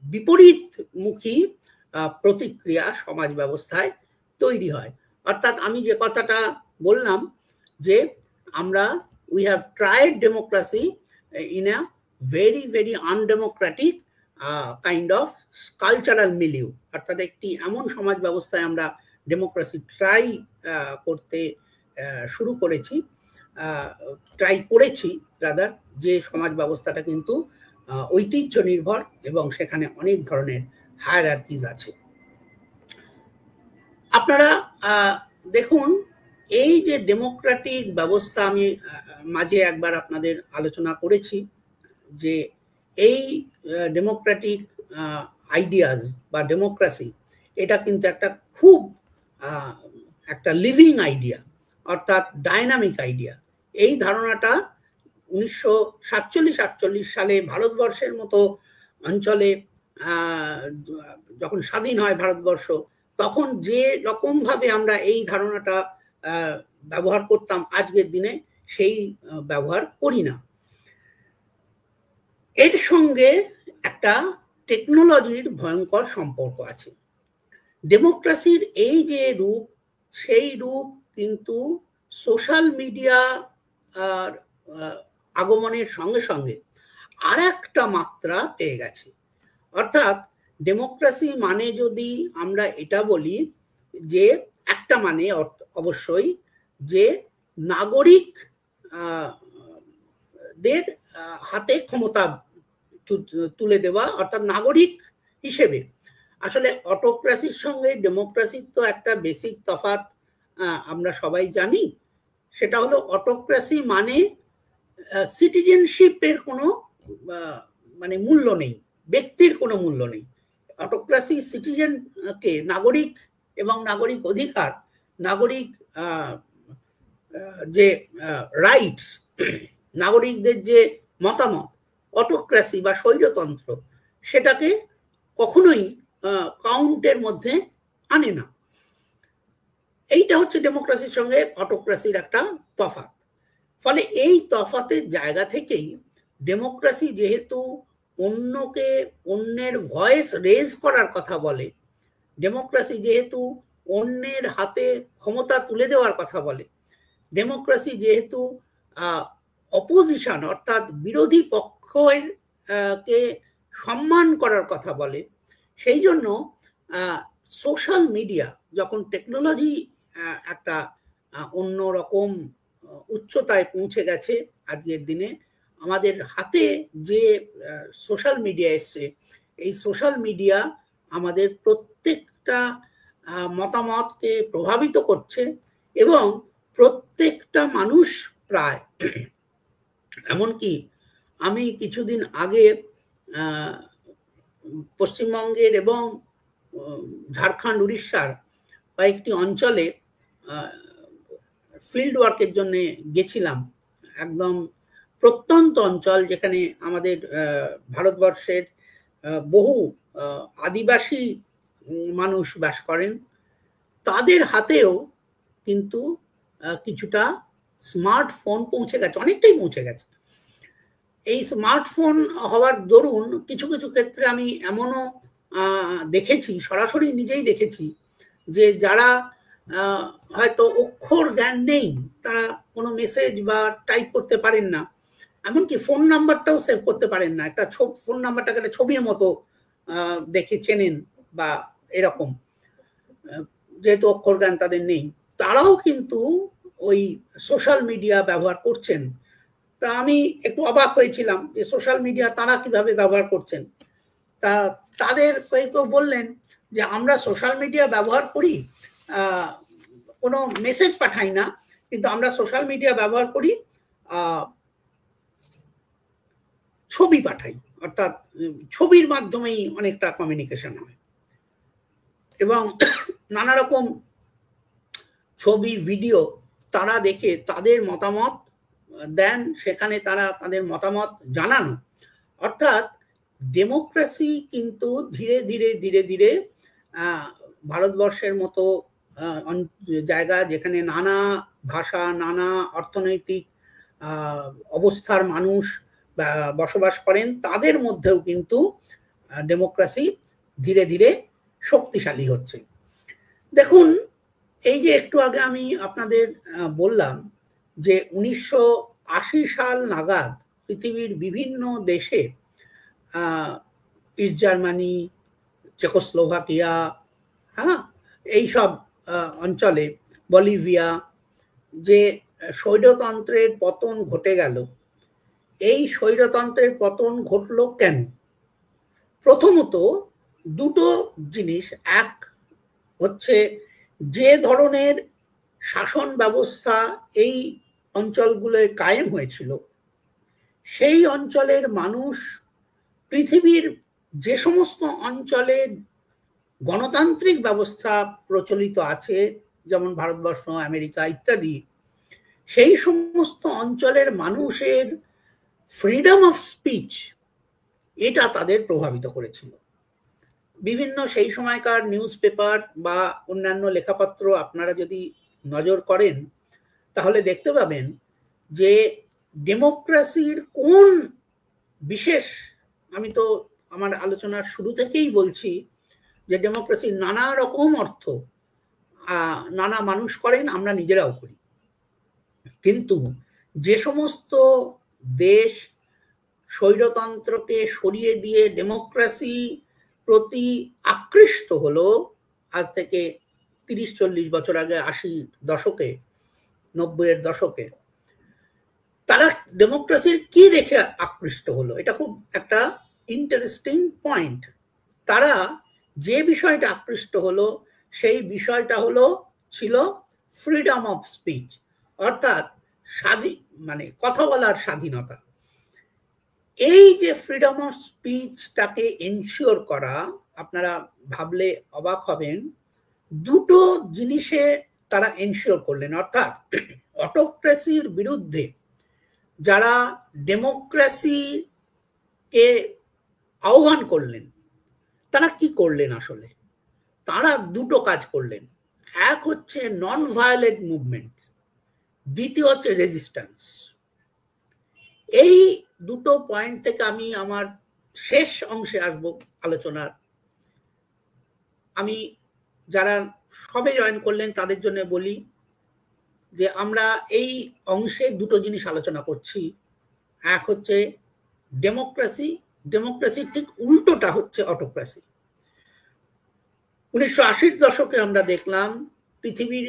বিপরীতমুখী প্রতিক্রিয়া সমাজ ব্যবস্থায় তৈরি হয়। অর্থাৎ আমি যে কথাটা বললাম যে আমরা we have tried democracy in a very very undemocratic kind of cultural milieu, অর্থাৎ একটি এমন সমাজ ব্যবস্থায় আমরা ডেমোক্রেসি ট্রাই করেছি রাদার, যে সমাজ ব্যবস্থাটা কিন্তু ঐতিহ্য নির্ভর এবং সেখানে অনেক ধরনের হায়ারার্কিজ আছে। আপনারা দেখুন, এই যে ডেমোক্রেটিক ব্যবস্থা, আমি মাঝে একবার আপনাদের আলোচনা করেছি যে এই ডেমোক্রেটিক আইডিয়াজ বা ডেমোক্রেসি, এটা কিন্তু একটা খুব একটা লিভিং আইডিয়া, অর্থাৎ ডাইনামিক আইডিয়া। এই ধারণাটা 1947-48 সালে ভারতবর্ষের মতো অঞ্চলে যখন স্বাধীন হয় ভারতবর্ষ, তখন যে রকম ভাবে আমরা এই ধারণাটা ব্যবহার করতাম, আজকের দিনে সেই ব্যবহার করি না। এর সঙ্গে একটা টেকনোলজির ভয়ঙ্কর সম্পর্ক আছে। ডেমোক্রেসির এই যে রূপ, সেই রূপ কিন্তু সোশ্যাল মিডিয়া আগমনের সঙ্গে সঙ্গে আর একটা মাত্রা পেয়ে গেছে। অর্থাৎ ডেমোক্রেসি মানে যদি আমরা এটা বলি যে একটা মানে অবশ্যই যে নাগরিকদের হাতে ক্ষমতা তুলে দেওয়া, অর্থাৎ নাগরিক হিসেবে। আসলে অটোক্রেসির সঙ্গে ডেমোক্রেসির তো একটা বেসিক তফাৎ আমরা সবাই জানি। সেটা হলো অটোক্রেসি মানে সিটিজেনশিপের কোনো মানে মূল্য নেই, ব্যক্তির কোনো মূল্য নেই। অটোক্রাসি সিটিজেনকে নাগরিক এবং নাগরিক অধিকার, নাগরিক যে রাইটস, নাগরিকদের যে মতামত, অটোক্রাসি বা স্বৈরতন্ত্র সেটাকে কখনোই কাউন্টের মধ্যে আনে না। এইটা হচ্ছে ডেমোক্রেসির সঙ্গে অটোক্রাসির একটা তফাৎ। ফলে এই তফাতের জায়গা থেকেই ডেমোক্রেসি যেহেতু অন্যকে, অন্যের ভয়েস রেজ করার কথা বলে, ডেমোক্রেসি যেহেতু অন্যের হাতে ক্ষমতা তুলে দেওয়ার কথা বলে, ডেমোক্রেসি যেহেতু অপোজিশন অর্থাৎ বিরোধী পক্ষের কে সম্মান করার কথা বলে, সেই জন্য সোশ্যাল মিডিয়া যখন টেকনোলজি একটা অন্যরকম উচ্চতায় পৌঁছে গেছে, আজকের দিনে আমাদের হাতে যে সোশ্যাল মিডিয়া এসছে, এই সোশ্যাল মিডিয়া আমাদের প্রত্যেকটা মতামতকে প্রভাবিত করছে এবং প্রত্যেকটা মানুষ প্রায়, এমনকি আমি কিছুদিন আগে পশ্চিমবঙ্গের এবং ঝাড়খণ্ড, উড়িষ্যার কয়েকটি অঞ্চলে ফিল্ড ওয়ার্কের জন্য গেছিলাম। একদম প্রত্যন্ত অঞ্চল যেখানে আমাদের ভারতবর্ষের বহু আদিবাসী মানুষ বাস করেন, তাদের হাতেও কিন্তু কিছুটা স্মার্টফোন পৌঁছে গেছে, অনেকটাই পৌঁছে গেছে। এই স্মার্টফোন হওয়ার দরুন কিছু কিছু ক্ষেত্রে আমি এমনও দেখেছি, সরাসরি নিজেই দেখেছি, যে যারা হয়তো অক্ষর জ্ঞান নেই, তারা কোনো মেসেজ বা টাইপ করতে পারেন না, এমনকি ফোন নাম্বারটাও সেভ করতে পারেন না, একটা ফোন নাম্বারটাকে একটা ছবির মতো দেখে চেনেন বা এরকম, যেহেতু অক্ষর জ্ঞান তাদের নেই, তারাও কিন্তু ওই সোশ্যাল মিডিয়া ব্যবহার করছেন। তা আমি একটু অবাক হয়েছিলাম যে সোশ্যাল মিডিয়া তারা কিভাবে ব্যবহার করছেন। তা তাদের কেউ বললেন যে আমরা সোশ্যাল মিডিয়া ব্যবহার করি, কোনো মেসেজ পাঠাই না, কিন্তু আমরা সোশ্যাল মিডিয়া ব্যবহার করি ছবি পাঠাই, অর্থাৎ ছবির মাধ্যমেই অনেকটা কমিউনিকেশন হয় এবং নানা রকম ছবি, ভিডিও তারা দেখে তাদের মতামত দেন, সেখানে তারা তাদের মতামত জানান। অর্থাৎ ডেমোক্রেসি কিন্তু ধীরে ধীরে ধীরে ধীরে ভারতবর্ষের মতো জায়গা যেখানে নানা ভাষা, নানা অর্থনৈতিক অবস্থার মানুষ বসবাস করেন, তাদের মধ্যেও কিন্তু ডেমোক্রেসি ধীরে ধীরে শক্তিশালী হচ্ছে। দেখুন, এই যে একটু আগে আমি আপনাদের বললাম যে 1980 সাল নাগাদ পৃথিবীর বিভিন্ন দেশে, ইস্ট জার্মানি, চেকোস্লোভাকিয়া, হ্যাঁ, এইসব অঞ্চলে, বলিভিয়া, যে স্বৈরতন্ত্রের পতন ঘটে গেল। এই স্বৈরতন্ত্রের পতন ঘটলো কেন? প্রথমত দুটো জিনিস। এক হচ্ছে যে ধরনের শাসন ব্যবস্থা এই অঞ্চলগুলোয় কায়েম হয়েছিল, সেই অঞ্চলের মানুষ পৃথিবীর যে সমস্ত অঞ্চলে গণতান্ত্রিক ব্যবস্থা প্রচলিত আছে, যেমন ভারতবর্ষ, আমেরিকা ইত্যাদি, সেই সমস্ত অঞ্চলের মানুষের ফ্রিডম অফ স্পিচ এটা তাদের প্রভাবিত করেছিল। বিভিন্ন সেই সময়কার নিউজ পেপার বা অন্যান্য লেখাপত্র আপনারা যদি নজর করেন তাহলে দেখতে পাবেন যে ডেমোক্রেসির কোন বিশেষ, আমি তো আমার আলোচনার শুরু থেকেই বলছি যে ডেমোক্রেসির নানা রকম অর্থ নানা মানুষ করেন, আমরা নিজেরাও করি, কিন্তু যে সমস্ত দেশ স্বৈরতন্ত্রকে সরিয়ে দিয়ে ডেমোক্রেসি প্রতি আকৃষ্ট হলো, আজ থেকে 30-40 বছর আগে, 80 দশকে, 90-এর দশকে, তারা ডেমোক্রেসির কি দেখে আকৃষ্ট হলো? এটা খুব একটা ইন্টারেস্টিং পয়েন্ট। তারা যে বিষয়টা আকৃষ্ট হলো সেই বিষয়টা ছিল ফ্রিডম অফ স্পিচ, অর্থাৎ মানে কথা বলার স্বাধীনতা। এই যে ফ্রিডম অফ স্পিচটাকে এনশিওর করা, আপনারা ভাবলে অবাক হবেন, দুটো জিনিসে তারা এনশিওর করলেন। অর্থাৎ অটোক্রেসির বিরুদ্ধে যারা ডেমোক্রেসিকে আহ্বান করলেন, তারা কি করলেন? আসলে তারা দুটো কাজ করলেন। এক হচ্ছে নন ভায়োলেন্ট মুভমেন্ট, দ্বিতীয় হচ্ছে রেজিস্ট্যান্স। এই দুটো পয়েন্ট থেকে আমি আমার শেষ অংশে আসব আলোচনার। আমি যারা সবে জয়েন করলেন তাদের জন্য বলি যে আমরা এই অংশে দুটো জিনিস আলোচনা করছি। এক হচ্ছে ডেমোক্রেসি, ডেমোক্রেসির ঠিক উল্টোটা হচ্ছে অটোক্রেসি। 1980-র দশকে আমরা দেখলাম পৃথিবীর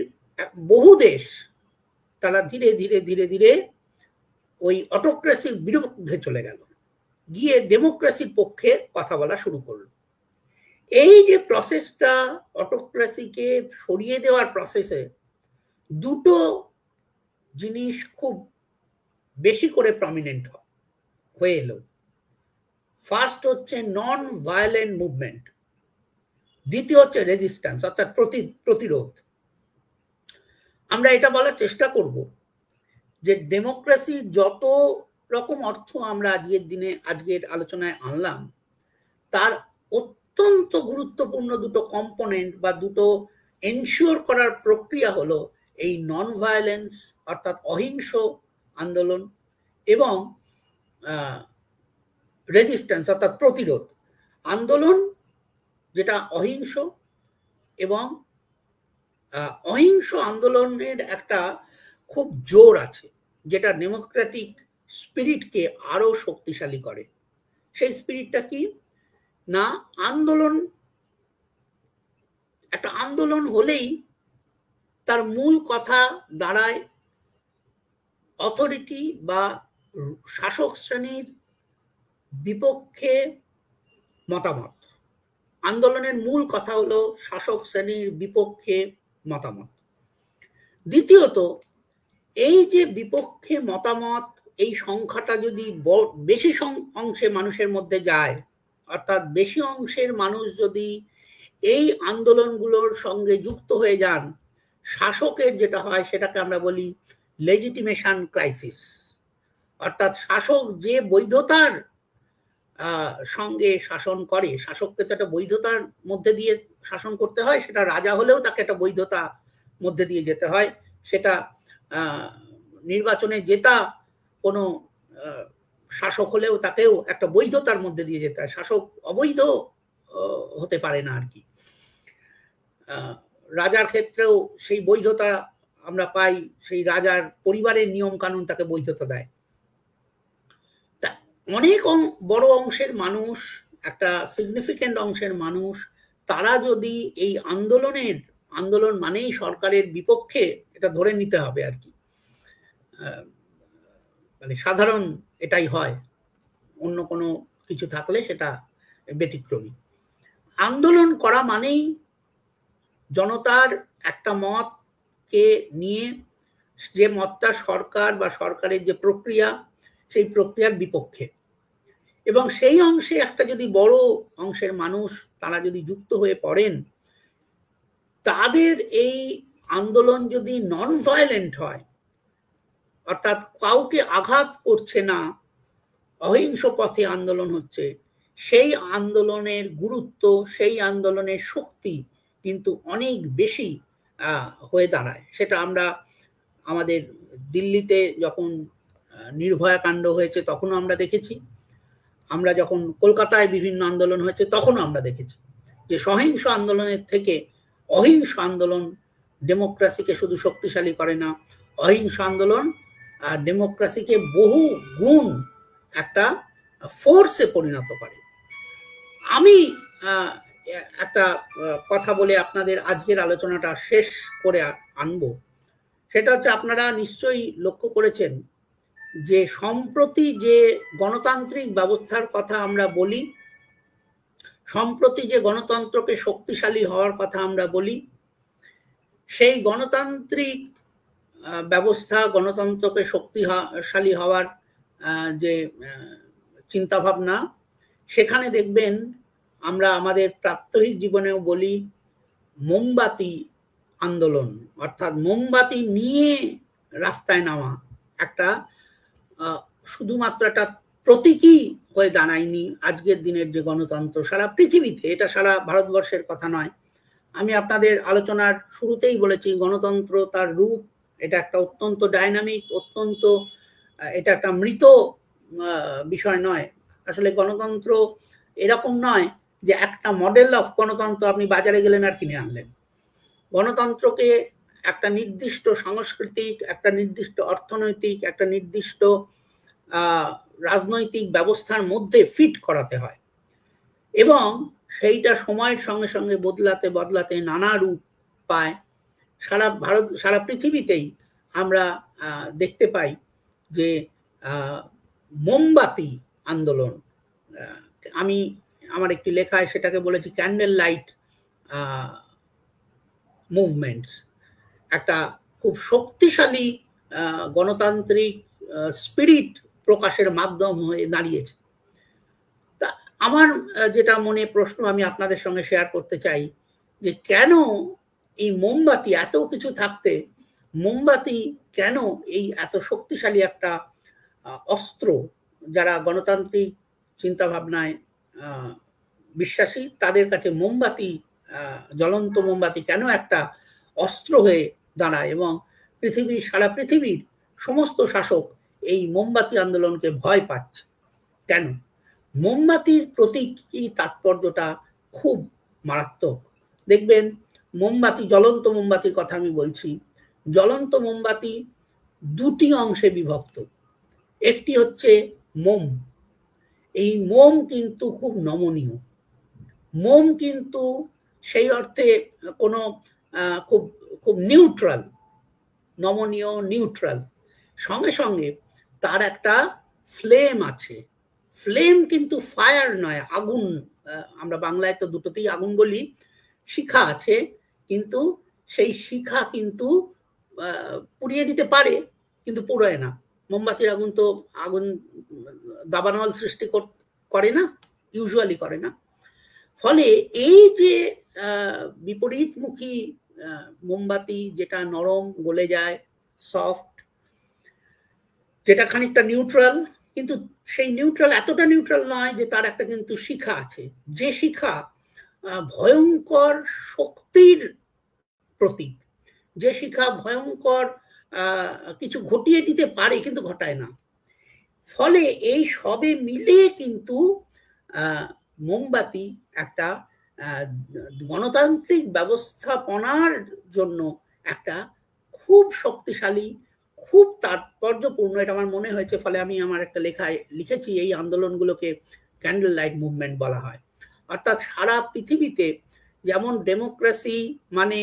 বহু দেশ তারা ধীরে ধীরে ধীরে ধীরে ওই অটোক্রেসির বিরুদ্ধে চলে গেল, গিয়ে ডেমোক্রেসির পক্ষে কথা বলা শুরু করলো। এই যে প্রসেসটা, অটোক্রেসিকে সরিয়ে দেওয়ার প্রসেসে দুটো জিনিস খুব বেশি করে প্রমিনেন্ট হয়ে এলো। ফার্স্ট হচ্ছে নন ভায়োলেন্ট মুভমেন্ট, দ্বিতীয় হচ্ছে রেজিস্ট্যান্স অর্থাৎ প্রতিরোধ। আমরা এটা বলার চেষ্টা করব যে ডেমোক্রেসি যত রকম অর্থ আমরা আজকের আলোচনায় আনলাম, তার অত্যন্ত গুরুত্বপূর্ণ দুটো কম্পোনেন্ট বা দুটো এনশিওর করার প্রক্রিয়া হলো এই নন ভায়োলেন্স অর্থাৎ অহিংস আন্দোলন এবং রেজিস্ট্যান্স অর্থাৎ প্রতিরোধ আন্দোলন, যেটা অহিংস। এবং অহিংস আন্দোলনের একটা খুব জোর আছে, যেটা ডেমোক্রেটিক স্পিরিটকে আরো শক্তিশালী করে। সেই স্পিরিটটা কি না, একটা আন্দোলন হলেই তার মূল কথা দাঁড়ায় অথরিটি বা শাসক শ্রেণীর বিপক্ষে মতামত। আন্দোলনের মূল কথা হলো শাসক শ্রেণীর বিপক্ষে মতামত। দ্বিতীয়ত, এই যে বিপক্ষে মতামত, এই সংখ্যাটা যদি বেশি অংশে মানুষের মধ্যে যায়, অর্থাৎ বেশি অংশের মানুষ যদি এই আন্দোলনগুলোর সঙ্গে যুক্ত হয়ে যান, শাসকের যেটা হয় সেটাকে আমরা বলি লেজিটিমেশন ক্রাইসিস। অর্থাৎ শাসক যে বৈধতার সঙ্গে শাসন করে, শাসককে তো একটা বৈধতার মধ্যে দিয়ে শাসন করতে হয়, সেটা রাজা হলেও তাকে একটা বৈধতা মধ্যে দিয়ে যেতে হয়। সেটা নির্বাচনে জেতা কোনো শাসক হলেও তাকেও একটা বৈধতার মধ্যে দিয়ে যেতে হয়, শাসক অবৈধ হতে পারে না আর কি। রাজার ক্ষেত্রেও সেই বৈধতা আমরা পাই, সেই রাজার পরিবারের নিয়ম কানুন তাকে বৈধতা দেয়। অনেক বড় অংশের মানুষ, একটা সিগনিফিকেন্ট অংশের মানুষ, তারা যদি এই আন্দোলন মানেই সরকারের বিপক্ষে, এটা ধরে নিতে হবে আর কি, মানে সাধারণ এটাই হয়, অন্য কোনো কিছু থাকলে সেটা ব্যতিক্রমী। আন্দোলন করা মানেই জনতার একটা মতকে নিয়ে, যে মতটা সরকার বা সরকারের যে প্রক্রিয়া, সেই প্রক্রিয়ার বিপক্ষে। এবং সেই অংশে একটা যদি বড় অংশের মানুষ তারা যদি যুক্ত হয়ে পড়েন, তাদের এই আন্দোলন যদি নন ভায়োলেন্ট হয়, অর্থাৎ কাউকে আঘাত করছে না, অহিংস পথে আন্দোলন হচ্ছে, সেই আন্দোলনের গুরুত্ব, সেই আন্দোলনের শক্তি কিন্তু অনেক বেশি হয়ে দাঁড়ায়। সেটা আমরা আমাদের দিল্লিতে যখন নির্ভয়া কাণ্ড হয়েছে তখনও আমরা দেখেছি, আমরা যখন কলকাতায় বিভিন্ন আন্দোলন হয়েছে তখনও আমরা দেখেছি যে সহিংস আন্দোলনের থেকে অহিংস আন্দোলন ডেমোক্রেসিকে শুধু শক্তিশালী করে না, অহিংস আন্দোলন ডেমোক্রেসিকে বহু গুণ একটা ফোর্সে পরিণত করে। আমি একটা কথা বলে আপনাদের আজকের আলোচনাটা শেষ করে আনবো। সেটা হচ্ছে, আপনারা নিশ্চয়ই লক্ষ্য করেছেন যে সম্প্রতি যে গণতান্ত্রিক ব্যবস্থার কথা আমরা বলি, সম্প্রতি যে গণতন্ত্রকে শক্তিশালী হওয়ার কথা আমরা বলি, সেই গণতান্ত্রিক ব্যবস্থা, গণতন্ত্রকে শক্তিশালী হওয়ার যে চিন্তা ভাবনা, সেখানে দেখবেন আমরা আমাদের প্রাত্যহিক জীবনেও বলি মোমবাতি আন্দোলন, অর্থাৎ মোমবাতি নিয়ে রাস্তায় নামা একটা শুধুমাত্র একটা প্রতীকী হয়ে দাঁড়ায়নি আজকের দিনের যে গণতন্ত্র সারা পৃথিবীতে, এটা সারা ভারতবর্ষের কথা নয়। আমি আপনাদের আলোচনার শুরুতেই বলেছি গণতন্ত্র তার রূপ, এটা একটা অত্যন্ত ডাইনামিক, অত্যন্ত এটা একটা মৃত বিষয় নয়। আসলে গণতন্ত্র এরকম নয় যে একটা মডেল অফ গণতন্ত্র আপনি বাজারে গেলেন আর কিনে আনলেন। গণতন্ত্রকে একটা নির্দিষ্ট সাংস্কৃতিক, একটা নির্দিষ্ট অর্থনৈতিক, একটা নির্দিষ্ট রাজনৈতিক ব্যবস্থার মধ্যে ফিট করাতে হয় এবং সেইটা সময়ের সঙ্গে সঙ্গে বদলাতে বদলাতে নানা রূপ পায়। সারা পৃথিবীতেই আমরা দেখতে পাই যে মোমবাতি আন্দোলন, আমি আমার একটি লেখায় সেটাকে বলেছি ক্যান্ডেল লাইট মুভমেন্টস, একটা খুব শক্তিশালী গণতান্ত্রিক স্পিরিট প্রকাশের মাধ্যম হয়ে দাঁড়িয়েছে। তা আমার যেটা মনে প্রশ্ন আমি আপনাদের সঙ্গে শেয়ার করতে চাই যে কেন এই মোমবাতি, এত কিছু থাকতে মোমবাতি কেন এই এত শক্তিশালী একটা অস্ত্র, যারা গণতান্ত্রিক চিন্তা ভাবনায় বিশ্বাসী তাদের কাছে মোমবাতি, জ্বলন্ত মোমবাতি কেন একটা অস্ত্র হয়ে দাঁড়ায় এবং সারা পৃথিবীর সমস্ত শাসক এই মোমবাতি আন্দোলনকে ভয় পাচ্ছে কেন? মোমবাতির প্রতীকী তাৎপর্যটা খুব মারাত্মক। দেখবেন মোমবাতি, জ্বলন্ত মোমবাতির কথা আমি বলছি, জ্বলন্ত মোমবাতি দুটি অংশে বিভক্ত। একটি হচ্ছে মোম, এই মোম কিন্তু খুব নমনীয়, মোম কিন্তু সেই অর্থে কোনো খুব খুব নিউট্রাল, নমনীয় নিউট্রাল, সঙ্গে সঙ্গে তার একটা ফ্লেম আছে। ফ্লেম কিন্তু ফায়ার নয়, আগুন, আমরা বাংলায় তো দুটোতেই আগুন বলি, শিখা আছে, কিন্তু সেই শিখা কিন্তু পুড়িয়ে দিতে পারে কিন্তু পুড়োয় না। মোমবাতির আগুন তো আগুন দাবানল সৃষ্টি করে না, ইউজুয়ালি করে না। ফলে এই যে বিপরীতমুখী মোমবাতি, যেটা নরম, গলে যায়, সফট, যেটা খানিকটা নিউট্রাল, কিন্তু সেই নিউট্রাল এতটা নিউট্রাল নয় যে তার একটা কিন্তু শিখা আছে, যে শিখা ভয়ঙ্কর শক্তির প্রতীক, যে শিখা ভয়ঙ্কর কিছু ঘটিয়ে দিতে পারে কিন্তু ঘটায় না। ফলে এই সবে মিলে কিন্তু মোমবাতি একটা গণতান্ত্রিক ব্যবস্থাপনার জন্য একটা খুব শক্তিশালী, খুব তাৎপর্যপূর্ণ, এটা আমার মনে হয়েছে। ফলে আমি আমার একটা লেখায় লিখেছি এই আন্দোলনগুলোকে ক্যান্ডেল লাইট মুভমেন্ট বলা হয়। অর্থাৎ সারা পৃথিবীতে যেমন ডেমোক্রেসি মানে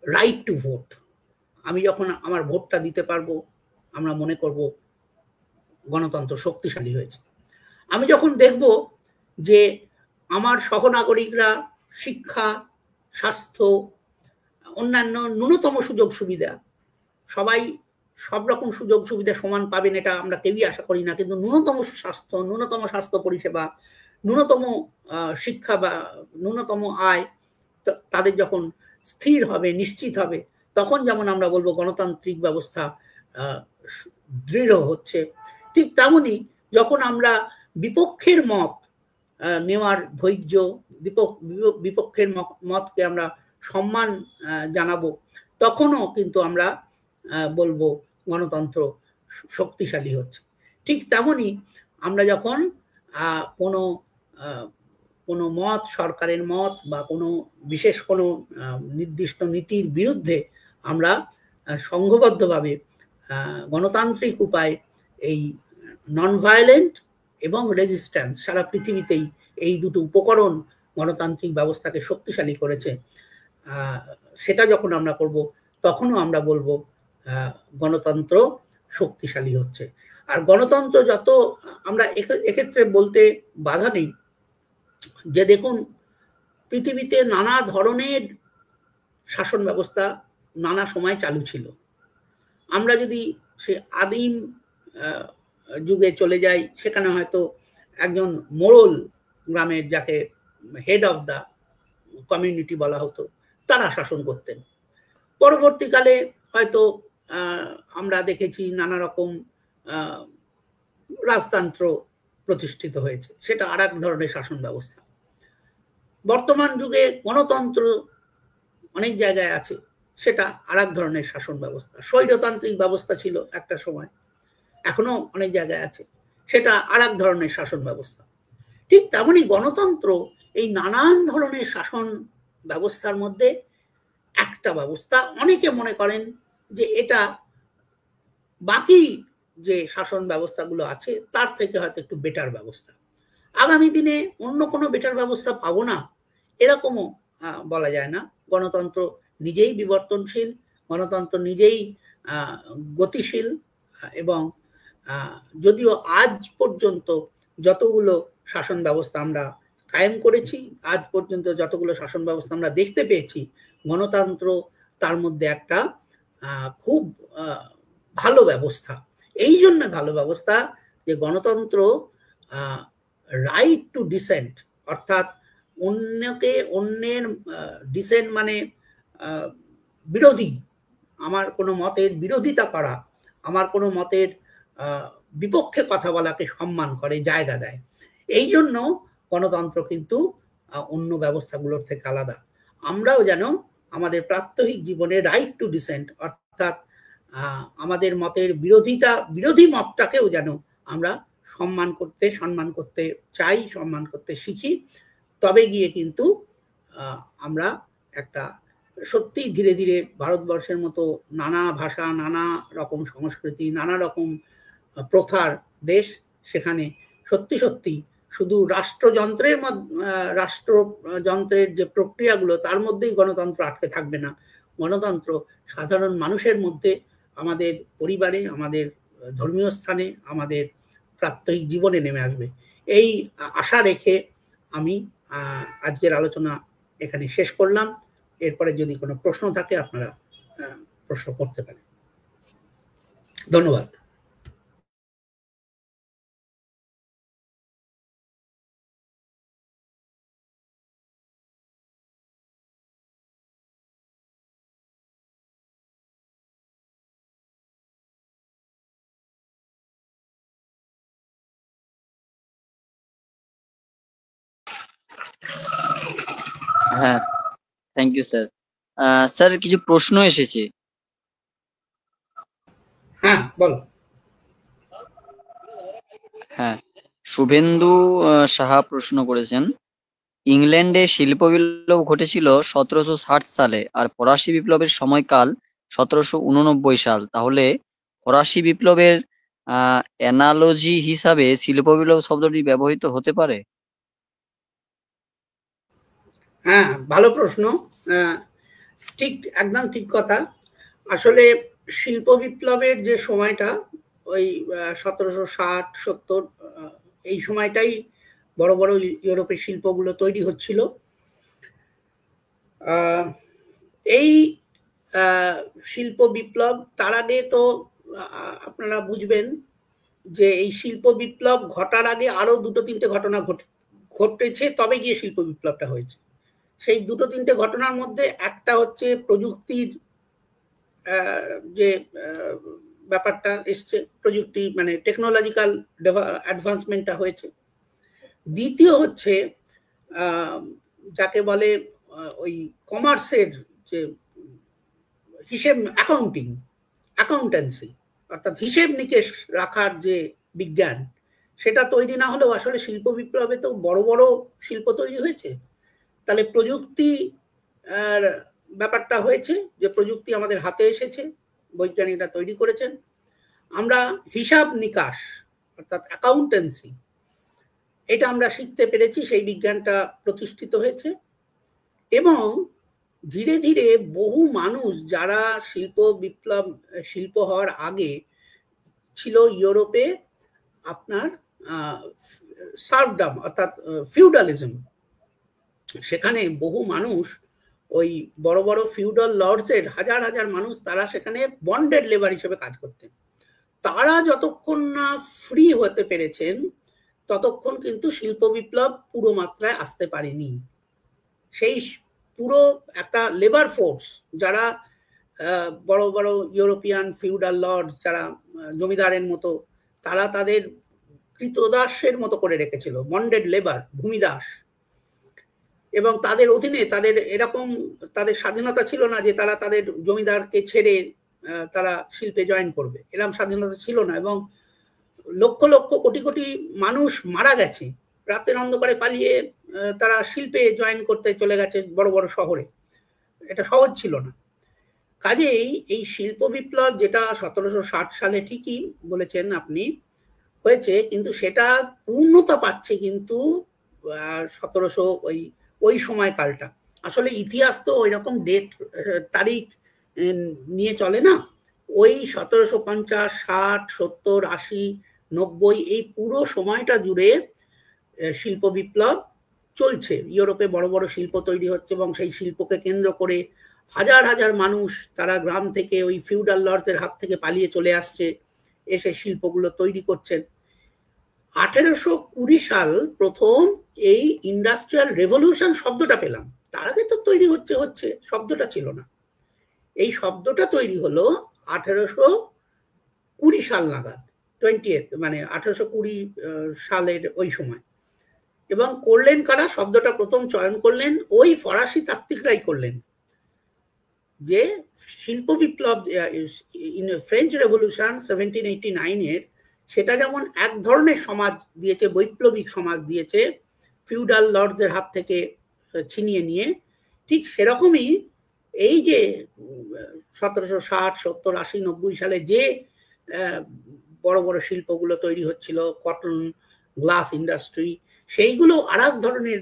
রাইট টু ভোট, আমি যখন আমার ভোটটা দিতে পারবো আমরা মনে করব গণতন্ত্র শক্তিশালী হয়েছে। আমি যখন দেখব যে আমার সহনাগরিকরা শিক্ষা, স্বাস্থ্য, অন্যান্য ন্যূনতম সুযোগ সুবিধা, সবাই সব রকম সুযোগ সুবিধা সমান পাবেন এটা আমরা কেউই আশা করি না, কিন্তু ন্যূনতম স্বাস্থ্য পরিষেবা, ন্যূনতম শিক্ষা বা ন্যূনতম আয় তাদের যখন স্থির হবে, নিশ্চিত হবে, তখন যেমন আমরা বলবো গণতান্ত্রিক ব্যবস্থা দৃঢ় হচ্ছে। ঠিক তেমনি যখন আমরা বিপক্ষের মত নেওয়ার ধৈর্য, বিপক্ষের মতকে আমরা সম্মান জানাবো, তখনও কিন্তু আমরা বলবো গণতন্ত্র শক্তিশালী হচ্ছে। ঠিক তেমনি আমরা যখন কোনো মত, সরকারের মত বা কোনো বিশেষ কোনো নির্দিষ্ট নীতির বিরুদ্ধে আমরা সংঘবদ্ধভাবে গণতান্ত্রিক উপায় এই নন ভায়োলেন্ট এবং রেজিস্ট্যান্স, সারা পৃথিবীতেই এই দুটো উপকরণ গণতান্ত্রিক ব্যবস্থাকে শক্তিশালী করেছে, সেটা যখন আমরা করব তখনও আমরা বলবো গণতন্ত্র শক্তিশালী হচ্ছে। আর গণতন্ত্র যত আমরা এক্ষেত্রে বলতে বাধা নেই যে দেখুন পৃথিবীতে নানা ধরনের শাসন ব্যবস্থা নানা সময় চালু ছিল। আমরা যদি সে আদিম যুগে চলে যাই, সেখানে হয়তো একজন মোড়ল গ্রামের, যাকে হেড অফ দা কমিউনিটি বলা হতো, তারা শাসন করতেন। পরবর্তীকালে হয়তো আমরা দেখেছি নানা রকম রাজতন্ত্র প্রতিষ্ঠিত হয়েছে, সেটা আর এক ধরনের শাসন ব্যবস্থা। বর্তমান যুগে গণতন্ত্র অনেক জায়গায় আছে, সেটা আর এক ধরনের শাসন ব্যবস্থা। স্বৈরতান্ত্রিক ব্যবস্থা ছিল একটা সময়, এখনো অনেক জায়গায় আছে, সেটা আর এক ধরনের শাসন ব্যবস্থা। ঠিক তেমনি গণতন্ত্র এই নানান ধরনের শাসন ব্যবস্থার মধ্যে একটা ব্যবস্থা। অনেকে মনে করেন যে এটা বাকি যে শাসন ব্যবস্থাগুলো আছে তার থেকে হয়তো একটু বেটার ব্যবস্থা। আগামী দিনে অন্য কোনো বেটার ব্যবস্থা পাবো না এরকমও বলা যায় না। গণতন্ত্র নিজেই বিবর্তনশীল, গণতন্ত্র নিজেই গতিশীল, এবং যদিও আজ পর্যন্ত যতগুলো শাসন ব্যবস্থা আমরা কায়েম করেছি, আজ পর্যন্ত যতগুলো শাসন ব্যবস্থা আমরা দেখতে পেয়েছি, গণতন্ত্র তার মধ্যে একটা খুব ভালো ব্যবস্থা। এই জন্য ভালো ব্যবস্থা যে গণতন্ত্র রাইট টু ডিসেন্ট, অর্থাৎ অন্যের ডিসেন্ট মানে বিরোধী, আমার কোনো মতের বিরোধিতা করা, আমার কোনো মতের বিপক্ষে কথা বলাকে সম্মান করে, জায়গা দেয়। এই জন্য গণতন্ত্র কিন্তু অন্য ব্যবস্থাগুলোর থেকে আলাদা। আমরাও যেন আমাদের প্রাত্যহিক জীবনে রাইট টু ডিসেন্ট, অর্থাৎ আমাদের মতের বিরোধী মতটাকেও যেন আমরা সম্মান করতে চাই, সম্মান করতে শিখি। তবে গিয়ে কিন্তু আমরা একটা সত্যি ধীরে ধীরে ভারতবর্ষের মতো নানা ভাষা, নানা রকম সংস্কৃতি, নানা রকম প্রথার দেশ, সেখানে সত্যি সত্যি শুধু রাষ্ট্রযন্ত্রের যে প্রক্রিয়াগুলো তার মধ্যেই গণতন্ত্র আটকে থাকবে না। গণতন্ত্র সাধারণ মানুষের মধ্যে, আমাদের পরিবারে, আমাদের ধর্মীয় স্থানে, আমাদের প্রাত্যহিক জীবনে নেমে আসবে। এই আশা রেখে আমি আজকের আলোচনা এখানে শেষ করলাম। এরপরে যদি কোনো প্রশ্ন থাকে আপনারা প্রশ্ন করতে পারেন। ধন্যবাদ। হ্যাঁ, থ্যাংক ইউ স্যার। স্যার কিছু প্রশ্ন এসেছে। হ্যাঁ, বলো। হ্যাঁ, শুভেন্দু সাহা প্রশ্ন করেছেন, ইংল্যান্ডে শিল্প বিপ্লব ঘটেছিল 1760 সালে আর ফরাসি বিপ্লবের সময়কাল 1789 সাল। তাহলে ফরাসি বিপ্লবের অ্যানালজি হিসাবে শিল্প বিপ্লব শব্দটি ব্যবহৃত হতে পারে? হ্যাঁ, ভালো প্রশ্ন। ঠিক, একদম ঠিক কথা। আসলে শিল্প বিপ্লবের যে সময়টা, ওই 1760-70, এই সময়টাই বড় বড় ইউরোপের শিল্পগুলো তৈরি হচ্ছিল। এই শিল্প বিপ্লব, তার আগে তো আপনারা বুঝবেন যে এই শিল্প বিপ্লব ঘটার আগে আরো দুটো তিনটে ঘটনা ঘটেছে, তবে গিয়ে শিল্প বিপ্লবটা হয়েছে। সেই দুটো তিনটে ঘটনার মধ্যে একটা হচ্ছে প্রযুক্তির যে ব্যাপারটা এসছে, প্রযুক্তি মানে টেকনোলজিক্যাল অ্যাডভান্সমেন্টটা হয়েছে। দ্বিতীয় হচ্ছে যাকে বলে ওই কমার্সের যে হিসেব, অ্যাকাউন্টেন্সি, অর্থাৎ হিসেব নিকেশ রাখার যে বিজ্ঞান, সেটা তৈরি না হলেও আসলে শিল্প বিপ্লবে তো বড় বড় শিল্প তৈরি হয়েছে। তাহলে প্রযুক্তি ব্যাপারটা হয়েছে, যে প্রযুক্তি আমাদের হাতে এসেছে, বৈজ্ঞানিকরা তৈরি করেছেন। আমরা হিসাব নিকাশ অর্থাৎ অ্যাকাউন্টেন্সি, এটা আমরা শিখতে পেরেছি, সেই বিজ্ঞানটা প্রতিষ্ঠিত হয়েছে। এবং ধীরে ধীরে বহু মানুষ যারা শিল্প হওয়ার আগে ছিল ইউরোপে, আপনার সার্ভডম অর্থাৎ ফিউডালিজম, সেখানে বহু মানুষ, ওই বড় বড় ফিউডাল লর্ডসের হাজার হাজার মানুষ, তারা সেখানে বন্ডেড লেবার হিসেবে কাজ করতেন। তারা যতক্ষণ না ফ্রি হতে পেরেছেন ততক্ষণ কিন্তু শিল্প বিপ্লব পুরো মাত্রায় আসতে পারেনি। সেই পুরো একটা লেবার ফোর্স, যারা বড় বড় ইউরোপিয়ান ফিউডাল লর্ড, যারা জমিদারের মতো, তারা তাদের কৃতদাসের মতো করে রেখেছিল, বন্ডেড লেবার, ভূমিদাস, এবং তাদের অধীনে তাদের এরকম তাদের স্বাধীনতা ছিল না যে তারা তাদের জমিদারকে ছেড়ে তারা শিল্পে জয়েন করবে, এরকম স্বাধীনতা ছিল না। এবং লক্ষ লক্ষ কোটি কোটি মানুষ মারা গেছে, রাতের অন্ধকারে পালিয়ে তারা শিল্পে জয়েন করতে চলে গেছে বড় বড় শহরে, এটা সহজ ছিল না। কাজেই এই শিল্প বিপ্লব যেটা 1760 সালে ঠিকই বলেছেন আপনি হয়েছে, কিন্তু সেটা পূর্ণতা পাচ্ছে কিন্তু 1700 ওই সময়কালটা। আসলে ইতিহাস তো ওই রকম ডেট তারিখ নিয়ে চলে না। ওই 1750, 60, 70, 80, 90 এই পুরো সময়টা জুড়ে শিল্প বিপ্লব চলছে। ইউরোপে বড় বড় শিল্প তৈরি হচ্ছে এবং সেই শিল্পকে কেন্দ্র করে হাজার হাজার মানুষ তারা গ্রাম থেকে ওই ফিউডাল লর্ডসের হাত থেকে পালিয়ে চলে আসছে, এসে শিল্পগুলো তৈরি করছেন। 1820 সাল প্রথম এই ইন্ডাস্ট্রিয়াল রেভলিউশন শব্দটা পেলাম, তার আগে তো তৈরি হচ্ছে শব্দটা ছিল না। এই শব্দটা তৈরি হলো 1820 সাল নাগাদ, 20th মানে 1820 সালের ওই সময়। এবং করলেন কারা? শব্দটা প্রথম চয়ন করলেন ওই ফরাসি তাত্ত্বিকরাই করলেন, যে শিল্প বিপ্লব ফ্রেঞ্চ রেভলিউশন 1789 এর, সেটা যেমন এক ধরনের সমাজ দিয়েছে, বৈপ্লবিক সমাজ দিয়েছে ফিউডাল লর্ডদের হাত থেকে ছিনিয়ে নিয়ে, ঠিক সেরকমই এই যে 1760, 70, 80, 90 সালে যে বড় বড় শিল্পগুলো তৈরি হচ্ছিল, কটন, গ্লাস ইন্ডাস্ট্রি, সেইগুলো আর এক ধরনের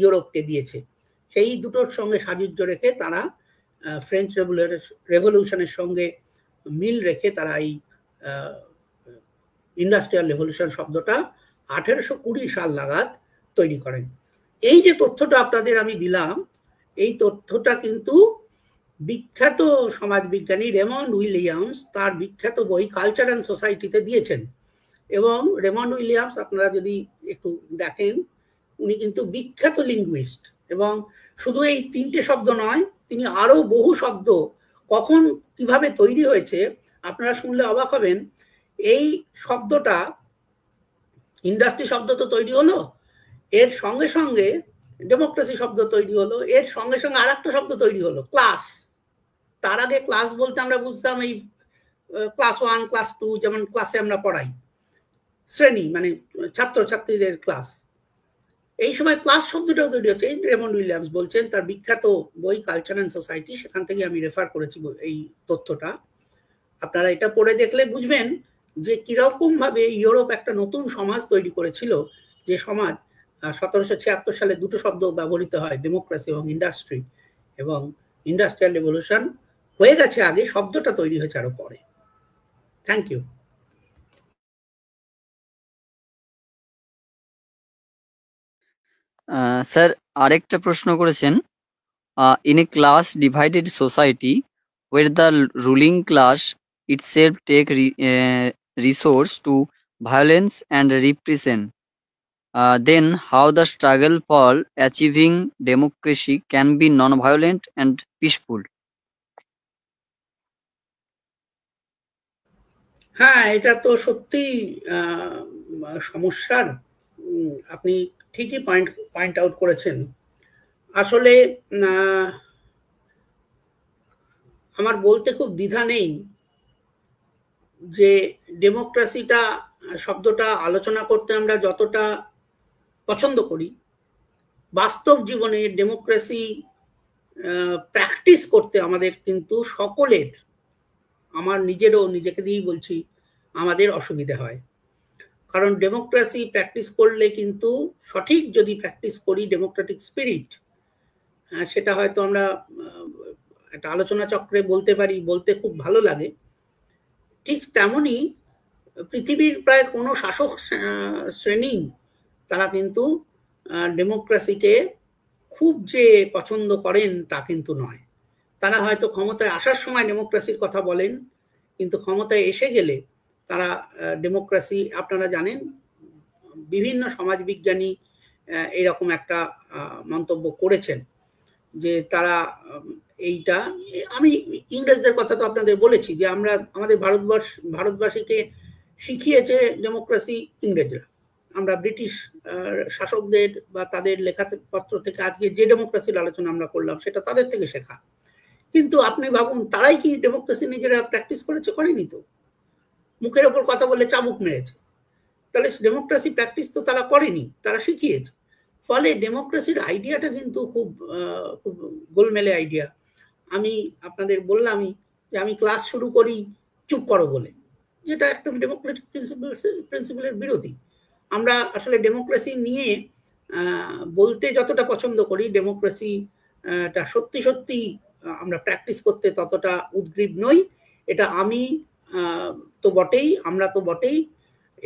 ইউরোপকে দিয়েছে। সেই দুটোর সঙ্গে সাযুজ্য রেখে তারা ফ্রেঞ্চ রেভলিউশনের সঙ্গে মিল রেখে তারা এই ইন্ডাস্ট্রিয়াল রেভলিউশন শব্দটা 1820 সাল নাগাদ তৈরি করেন। এই যে তথ্যটা আপনাদের আমি দিলাম, এই তথ্যটা কিন্তু বিখ্যাত সমাজবিজ্ঞানী রেমন্ড উইলিয়ামস তার বিখ্যাত বই কালচার অ্যান্ড সোসাইটিতে দিয়েছেন। এবং রেমন্ড উইলিয়ামস আপনারা যদি একটু দেখেন, উনি কিন্তু বিখ্যাত লিঙ্গুইস্ট, এবং শুধু এই 3টে শব্দ নয়, তিনি আরো বহু শব্দ কখন কিভাবে তৈরি হয়েছে আপনারা শুনলে অবাক হবেন। এই শব্দটা, ইন্ডাস্ট্রি শব্দ তো তৈরি হলো, এর সঙ্গে সঙ্গে ডেমোক্রেসি শব্দ তৈরি হলো, এর সঙ্গে সঙ্গে আর একটা শব্দ তৈরি হলো, ক্লাস। তার আগে ক্লাস বলতে আমরা বুঝতাম এই ক্লাস 1, ক্লাস 2, যেমন ক্লাসে আমরা পড়াই, শ্রেণী মানে ছাত্রছাত্রীদের ক্লাস। এই সময় ক্লাস শব্দটাও তৈরি হচ্ছে। রেমন্ড উইলিয়ামস বলছেন তার বিখ্যাত বই কালচার অ্যান্ড সোসাইটি, সেখান থেকে আমি রেফার করেছি এই তথ্যটা। আপনারা এটা পড়ে দেখলে বুঝবেন যে কিরকম ভাবে ইউরোপ একটা নতুন সমাজ তৈরি করেছিল, যে সমাজ 1776 সালে দুটো শব্দ ব্যবহৃত হয়, ডেমোক্রেসি এবং ইন্ডাস্ট্রি, এবং ইন্ডাস্ট্রিয়াল রেভলিউশন হয়ে গেছে আগে, শব্দটা তৈরি হয়েছে আরো পরে। Thank you. স্যার আরেকটা প্রশ্ন করেছেন, in a class divided society where the ruling class itself take resource to violence and repression, then how the struggle for achieving democracy can be non-violent and peaceful? হ্যাঁ, এটা তো সত্যি সমস্যার, আপনি ঠিকই পয়েন্ট আউট করেছেন। আসলে আমার বলতে খুব দ্বিধা নেই যে ডেমোক্রেসিটা শব্দটা আলোচনা করতে আমরা যতটা পছন্দ করি, বাস্তব জীবনে ডেমোক্রেসি প্র্যাকটিস করতে আমাদের কিন্তু সকলের, আমার নিজেরও, নিজেকে দিয়েই বলছি, আমাদের অসুবিধা হয়। কারণ ডেমোক্রেসি প্র্যাকটিস করলে কিন্তু, সঠিক যদি প্র্যাকটিস করি ডেমোক্রেটিক স্পিরিট, সেটা হয়তো আমরা একটা আলোচনা চক্রে বলতে পারি, বলতে খুব ভালো লাগে। ঠিক তেমনি পৃথিবীর প্রায় কোনো শাসক শ্রেণী তারা কিন্তু ডেমোক্রেসিকে খুব যে পছন্দ করেন তা কিন্তু নয়। তারা হয়তো ক্ষমতায় আসার সময় ডেমোক্রেসির কথা বলেন, কিন্তু ক্ষমতায় এসে গেলে তারা ডেমোক্রেসি, আপনারা জানেন বিভিন্ন সমাজবিজ্ঞানী এরকম একটা মন্তব্য করেছেন যে তারা এইটা, আমি ইংরেজদের কথা তো আপনাদের বলেছি যে আমরা আমাদের ভারতবাসীকে শিখিয়েছে ডেমোক্রেসি ইংরেজরা। আমরা ব্রিটিশ শাসকদের বা তাদের লেখাপত্র থেকে আজকে যে ডেমোক্রেসির আলোচনা আমরা করলাম সেটা তাদের থেকে শেখা। কিন্তু আপনি ভাবুন, তারাই কি ডেমোক্রেসি নিজেরা প্র্যাকটিস করেছে? করেনি তো। মুখের ওপর কথা বলে চাবুক মেরেছে। তাহলে ডেমোক্রেসি প্র্যাকটিস তো তারা করেনি, তারা শিখিয়েছে। ফলে ডেমোক্রেসির আইডিয়াটা কিন্তু খুব খুব গোলমেলে আইডিয়া। আমি আপনাদের বললামই যে আমি ক্লাস শুরু করি চুপ করো বলে, যেটা একদম ডেমোক্রেটিক প্রিন্সিপালের বিরোধী। আমরা আসলে ডেমোক্রেসি নিয়ে বলতে যতটা পছন্দ করি, ডেমোক্রেসিটা সত্যি সত্যি আমরা প্র্যাকটিস করতে ততটা উদ্গ্রীব নই। এটা আমি তো বটেই, আমরা তো বটেই।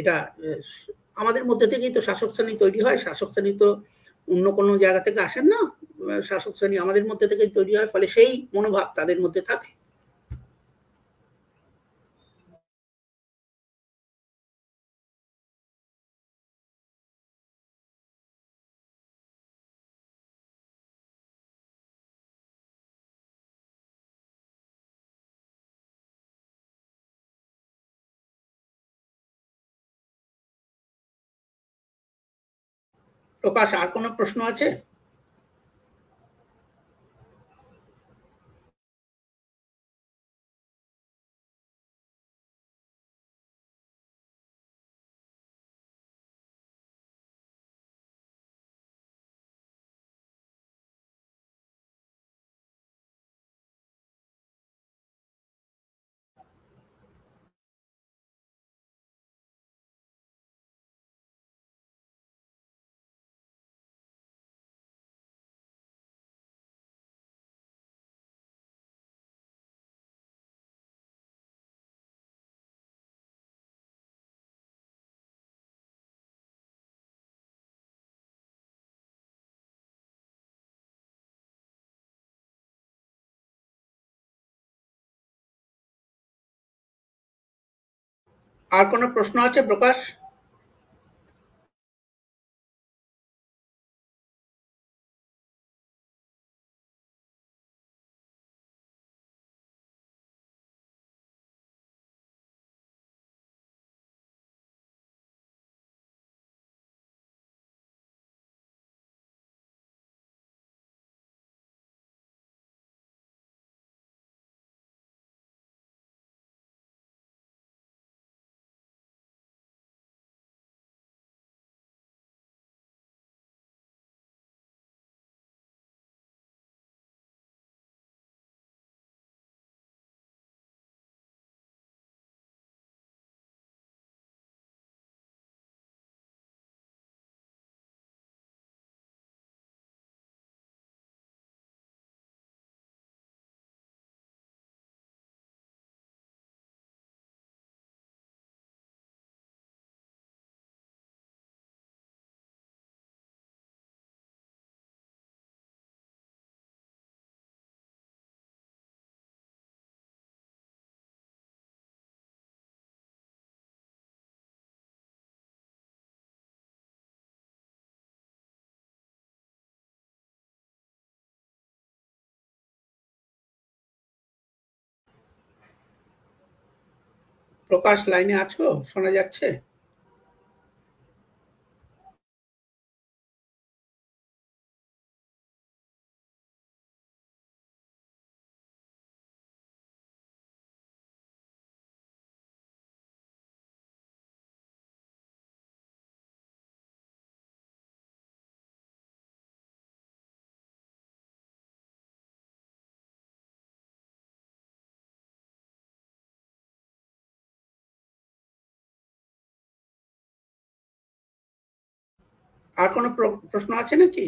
এটা আমাদের মধ্যে থেকেই তো শাসক শ্রেণী তৈরি হয়। শাসক শ্রেণী তো অন্য কোনো জায়গা থেকে আসেন না, শাসক শ্রেণী আমাদের মধ্যে থেকেই তৈরি হয়। ফলে সেই মনোভাব তাদের মধ্যে থাকে। প্রকাশ, আর কোনো প্রশ্ন আছে? আর কোনো প্রশ্ন আছে প্রকাশ? প্রকাশ, লাইনে আছো? শোনা যাচ্ছে? আর কোনো প্রশ্ন আছে নাকি?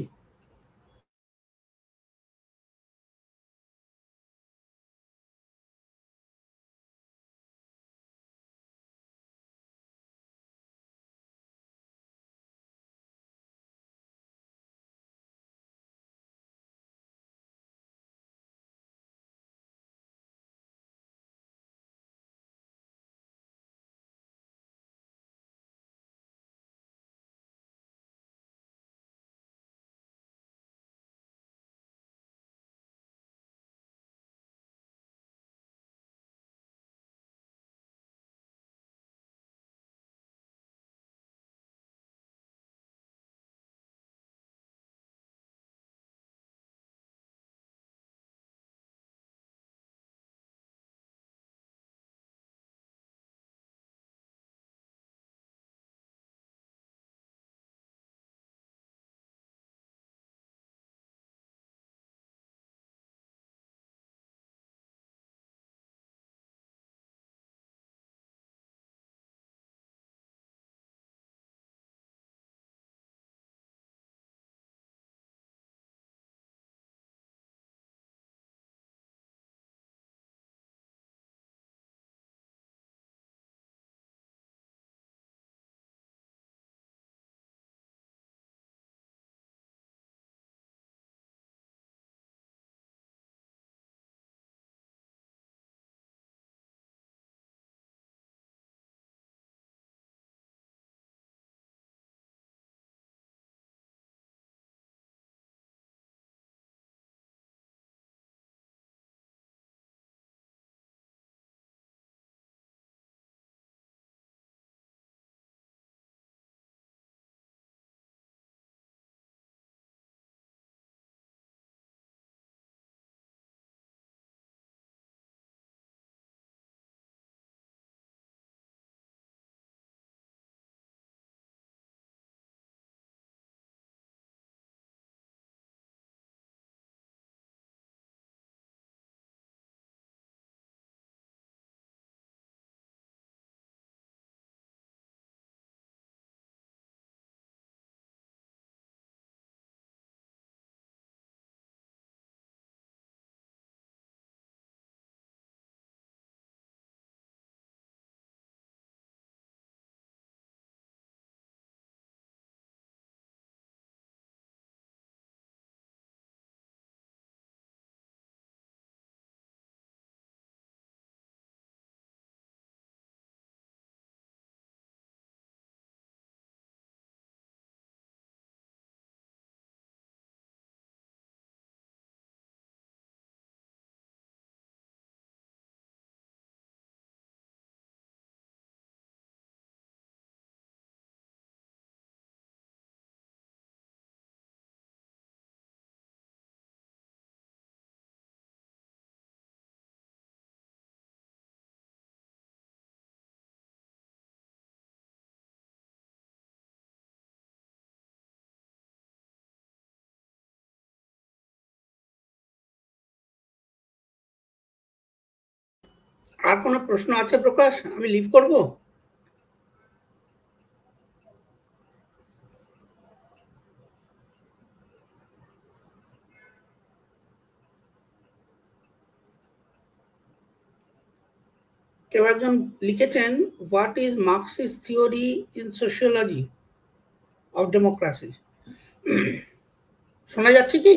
আর কোনো প্রশ্ন আছে প্রকাশ? আমি লিভ করব। কেউ একজন লিখেছেন, what is Marxist theory in sociology of democracy. শোনা যাচ্ছে কি?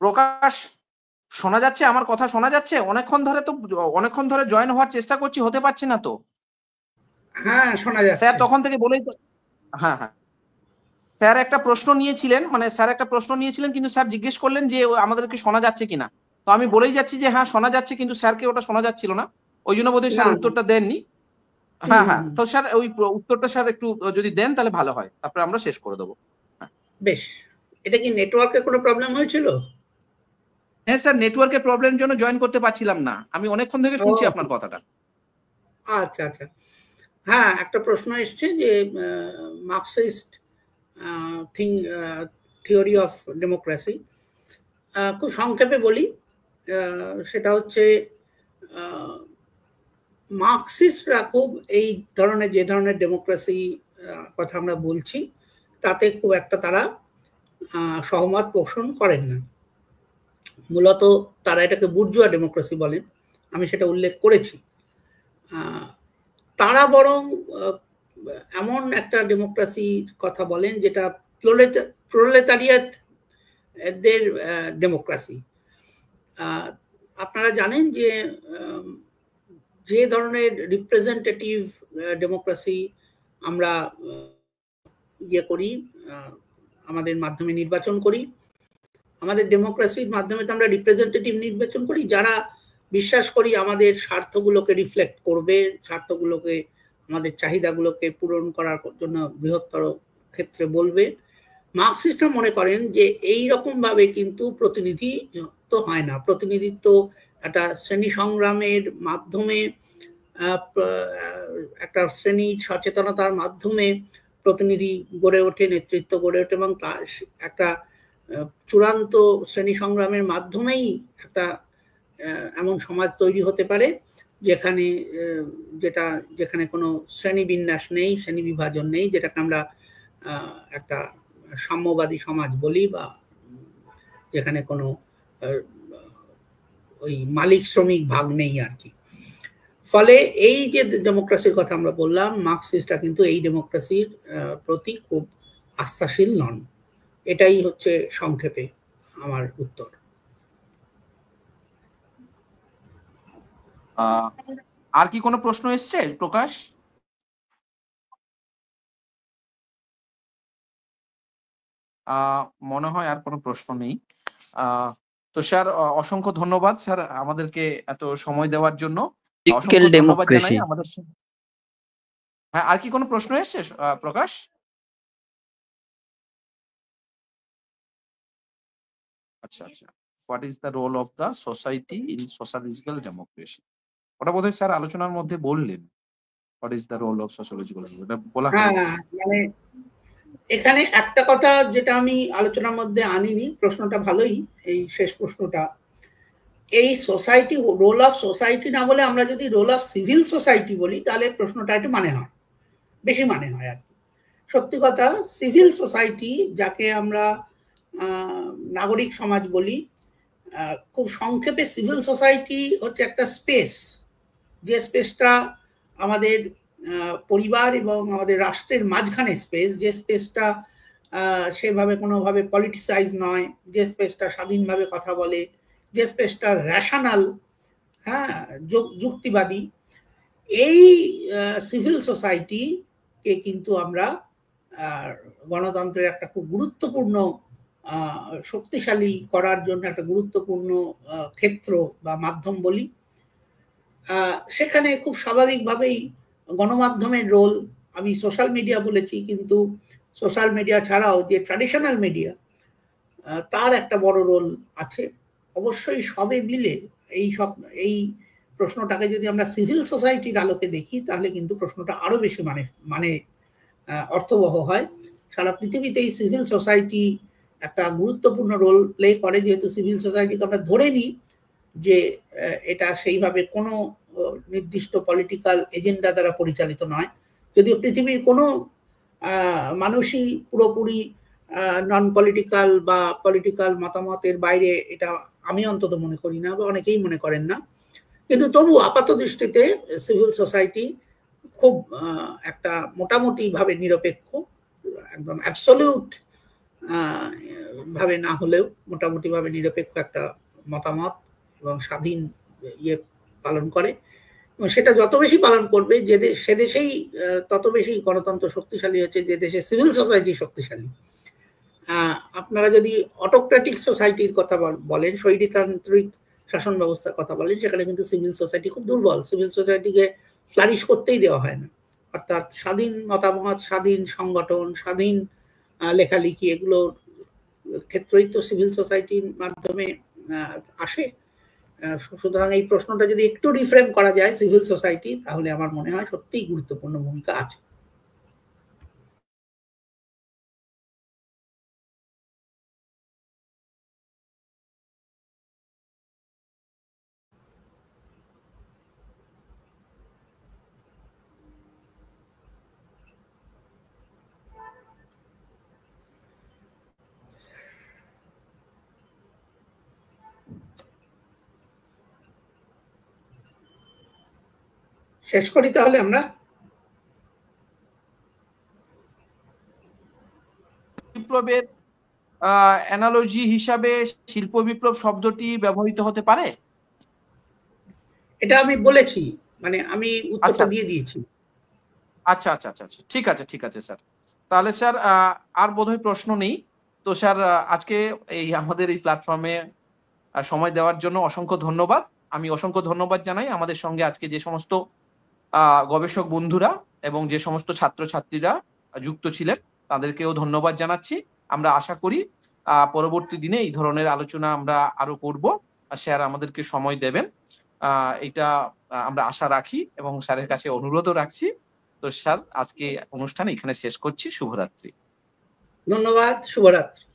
প্রকাশ, শোনা যাচ্ছে? আমার কথা শোনা যাচ্ছে? অনেকক্ষণ ধরে জয়েন হওয়ার চেষ্টা করছি, হতে পারছি না তো। হ্যাঁ, শোনা যাচ্ছে। স্যার তখন থেকে বলেই তো, হ্যাঁ হ্যাঁ, স্যার একটা প্রশ্ন নিয়েছিলেন, কিন্তু স্যার জিজ্ঞেস করলেন যে আমাদেরকে শোনা যাচ্ছে কিনা। তো আমি বলেই যাচ্ছি যে হ্যাঁ শোনা যাচ্ছে, কিন্তু স্যারকে ওটা শোনা যাচ্ছিল না, ওই জন্য বোধহয় স্যার উত্তরটা দেননি। হ্যাঁ হ্যাঁ, তো স্যার ওই উত্তরটা স্যার একটু যদি দেন তাহলে ভালো হয়, তারপরে আমরা শেষ করে দেবো। বেশ। এটা কি নেটওয়ার্কের কোনো প্রবলেম হয়েছিল? হ্যাঁ স্যার, নেটওয়ার্কের প্রবলেমের জন্য জয়েন করতে পারছিলাম না। আমি অনেকক্ষণ থেকে শুনছি আপনার কথাটা। আচ্ছা আচ্ছা, হ্যাঁ, একটা প্রশ্ন এসছে যে মার্কসিস্ট থিওরি অফ ডেমোক্রেসি। খুব সংক্ষেপে বলি, সেটা হচ্ছে মার্কসিস্টরা খুব এই ধরনের, যে ধরনের ডেমোক্রেসি কথা আমরা বলছি, তাতে খুব একটা তারা সহমত পোষণ করেন না। মূলত তারা এটাকে বুর্জুয়া ডেমোক্রেসি বলেন, আমি সেটা উল্লেখ করেছি। তারা বরং এমন একটা ডেমোক্রেসির কথা বলেন যেটা প্রোলেতারিয়াতদের ডেমোক্রেসি। আপনারা জানেন যে যে ধরনের রিপ্রেজেন্টেটিভ ডেমোক্রেসি আমরা ইয়ে করি, আমাদের মাধ্যমে নির্বাচন করি, আমাদের ডেমোক্রেসির মাধ্যমে তো আমরা রিপ্রেজেন্টেটিভ নির্বাচন করি যারা বিশ্বাস করি আমাদের স্বার্থগুলোকে রিফ্লেক্ট করবে, স্বার্থগুলোকে, আমাদের চাহিদাগুলোকে পূরণ করার জন্য বৃহত্তর ক্ষেত্রে বলবে। মার্কসিস্টরা মনে করেন যে এই রকম ভাবে কিন্তু প্রতিনিধিত্ব হয় না। প্রতিনিধিত্ব একটা শ্রেণী সংগ্রামের মাধ্যমে, একটা শ্রেণী সচেতনতার মাধ্যমে প্রতিনিধি গড়ে ওঠে, নেতৃত্ব গড়ে ওঠে, এবং একটা চূড়ান্ত শ্রেণী সংগ্রামের মাধ্যমেই একটা এমন সমাজ তৈরি হতে পারে যেখানে যেখানে কোনো শ্রেণী বিন্যাস নেই, শ্রেণী বিভাজন নেই, যেটাকে আমরা একটা সাম্যবাদী সমাজ বলি, বা যেখানে কোনো ওই মালিক শ্রমিক ভাগ নেই আর কি। ফলে এই যে ডেমোক্রেসির কথা আমরা বললাম, মার্কসিস্টরা কিন্তু এই ডেমোক্রেসির প্রতি খুব আস্থাশীল নন। এটাই হচ্ছে সংক্ষেপে আমার উত্তর। আর কি কোনো প্রশ্ন এসছে প্রকাশ? মনে হয় আর কোনো প্রশ্ন নেই। তো স্যার অসংখ্য ধন্যবাদ স্যার আমাদেরকে এত সময় দেওয়ার জন্য। অসংখ্য ধন্যবাদ জানাই আমাদের। হ্যাঁ, আর কি কোনো প্রশ্ন এসছে প্রকাশ? আচ্ছা আচ্ছা, what is the role of the society in socialistical democracy? ওটা বোধহয় স্যার আলোচনার মধ্যে বললেন, what is the role of socialistical, এটা বলা হয়েছে। মানে এখানে একটা কথা যেটা আমি আলোচনার মধ্যে আনিনি, প্রশ্নটা ভালোই, এই শেষ প্রশ্নটা, এই সোসাইটি, রোল অফ সোসাইটি না বলে আমরা যদি রোল অফ সিভিল সোসাইটি বলি তাহলে প্রশ্নটা একটু মানে হয়, বেশি মানে হয় আর কি। সত্যি কথা, সিভিল সোসাইটি যাকে আমরা নাগরিক সমাজ বলি, খুব সংক্ষেপে সিভিল সোসাইটি হচ্ছে একটা স্পেস, যে স্পেসটা আমাদের পরিবার এবং আমাদের রাষ্ট্রের মাঝখানে স্পেস, যে স্পেসটা সেভাবে কোনোভাবে পলিটিসাইজ নয়, যে স্পেসটা স্বাধীনভাবে কথা বলে, যে স্পেসটা রেশনাল, হ্যাঁ, যুক্তিবাদী, এই সিভিল সোসাইটিকে কিন্তু আমরা গণতন্ত্রের একটা খুব গুরুত্বপূর্ণ শক্তিশালী করার জন্য একটা গুরুত্বপূর্ণ ক্ষেত্র বা মাধ্যম বলি। সেখানে খুব স্বাভাবিকভাবেই গণমাধ্যমের রোল, আমি সোশ্যাল মিডিয়া বলেছি, কিন্তু সোশ্যাল মিডিয়া ছাড়াও যে ট্র্যাডিশনাল মিডিয়া, তার একটা বড় রোল আছে। অবশ্যই সবে মিলে এই প্রশ্নটাকে যদি আমরা সিভিল সোসাইটির আলোকে দেখি তাহলে কিন্তু প্রশ্নটা আরো বেশি মানে অর্থবহ হয়। সারা পৃথিবীতে এই সিভিল সোসাইটি একটা গুরুত্বপূর্ণ রোল প্লে করে, যেহেতু সিভিল সোসাইটিকে আমরা ধরে নিই যে এটা সেইভাবে কোনো নির্দিষ্ট পলিটিক্যাল এজেন্ডা দ্বারা পরিচালিত নয়, যদিও পৃথিবীর কোনো মানুষই পুরোপুরি নন পলিটিক্যাল বা পলিটিক্যাল মতামতের বাইরে, এটা আমি অন্তত মনে করি না, বা অনেকেই মনে করেন না, কিন্তু তবু আপাত দৃষ্টিতে সিভিল সোসাইটি খুব একটা মোটামুটি ভাবে নিরপেক্ষ, একদম অ্যাবসলিউট ভাবে না হলেও মোটামুটি ভাবে নিরপেক্ষ একটা মতামত এবং স্বাধীন ইয়ে পালন করে, এবং সেটা যত বেশি পালন করবে সে দেশেই তত বেশি গণতন্ত্র শক্তিশালী হচ্ছে, যে দেশে সিভিল সোসাইটি শক্তিশালী। আপনারা যদি অটোক্রেটিক সোসাইটির কথা বলেন, স্বৈরতান্ত্রিক শাসন ব্যবস্থার কথা বলেন, সেখানে কিন্তু সিভিল সোসাইটি খুব দুর্বল, সিভিল সোসাইটিকে ফ্লারিশ করতেই দেওয়া হয় না। অর্থাৎ স্বাধীন মতামত, স্বাধীন সংগঠন, স্বাধীন লেখালেখি, এগুলোর ক্ষেত্রেই তো সিভিল সোসাইটির মাধ্যমে আসে। সুতরাং এই প্রশ্নটা যদি একটু রিফ্রেম করা যায় সিভিল সোসাইটি, তাহলে আমার মনে হয় সত্যিই গুরুত্বপূর্ণ ভূমিকা আছে। শেষ করি তাহলে আমরা। বিপ্লবের অ্যানালজি হিসাবে শিল্প বিপ্লব শব্দটি ব্যবহৃত হতে পারে? এটা আমি বলেছি, মানে আমি উত্তরটা দিয়ে দিয়েছি। আচ্ছা আচ্ছা আচ্ছা, ঠিক আছে ঠিক আছে স্যার। তাহলে স্যার আর বোধহয় প্রশ্ন নেই। তো স্যার আজকে এই আমাদের এই প্ল্যাটফর্মে সময় দেওয়ার জন্য অসংখ্য ধন্যবাদ। আমি অসংখ্য ধন্যবাদ জানাই আমাদের সঙ্গে আজকে যে সমস্ত গবেষক বন্ধুরা এবং যে সমস্ত ছাত্রছাত্রীরা যুক্ত ছিলেন, তাদেরকেও ধন্যবাদ জানাচ্ছি। আমরা আশা করি পরবর্তী দিনে এই ধরনের আলোচনা আমরা আরো করব, স্যার আমাদেরকে সময় দেবেন, এটা আমরা আশা রাখি এবং স্যারের কাছে অনুরোধও রাখছি সাল। আজকে অনুষ্ঠান এখানে শেষ করছি। শুভরাত্রি। ধন্যবাদ, শুভরাত্রি।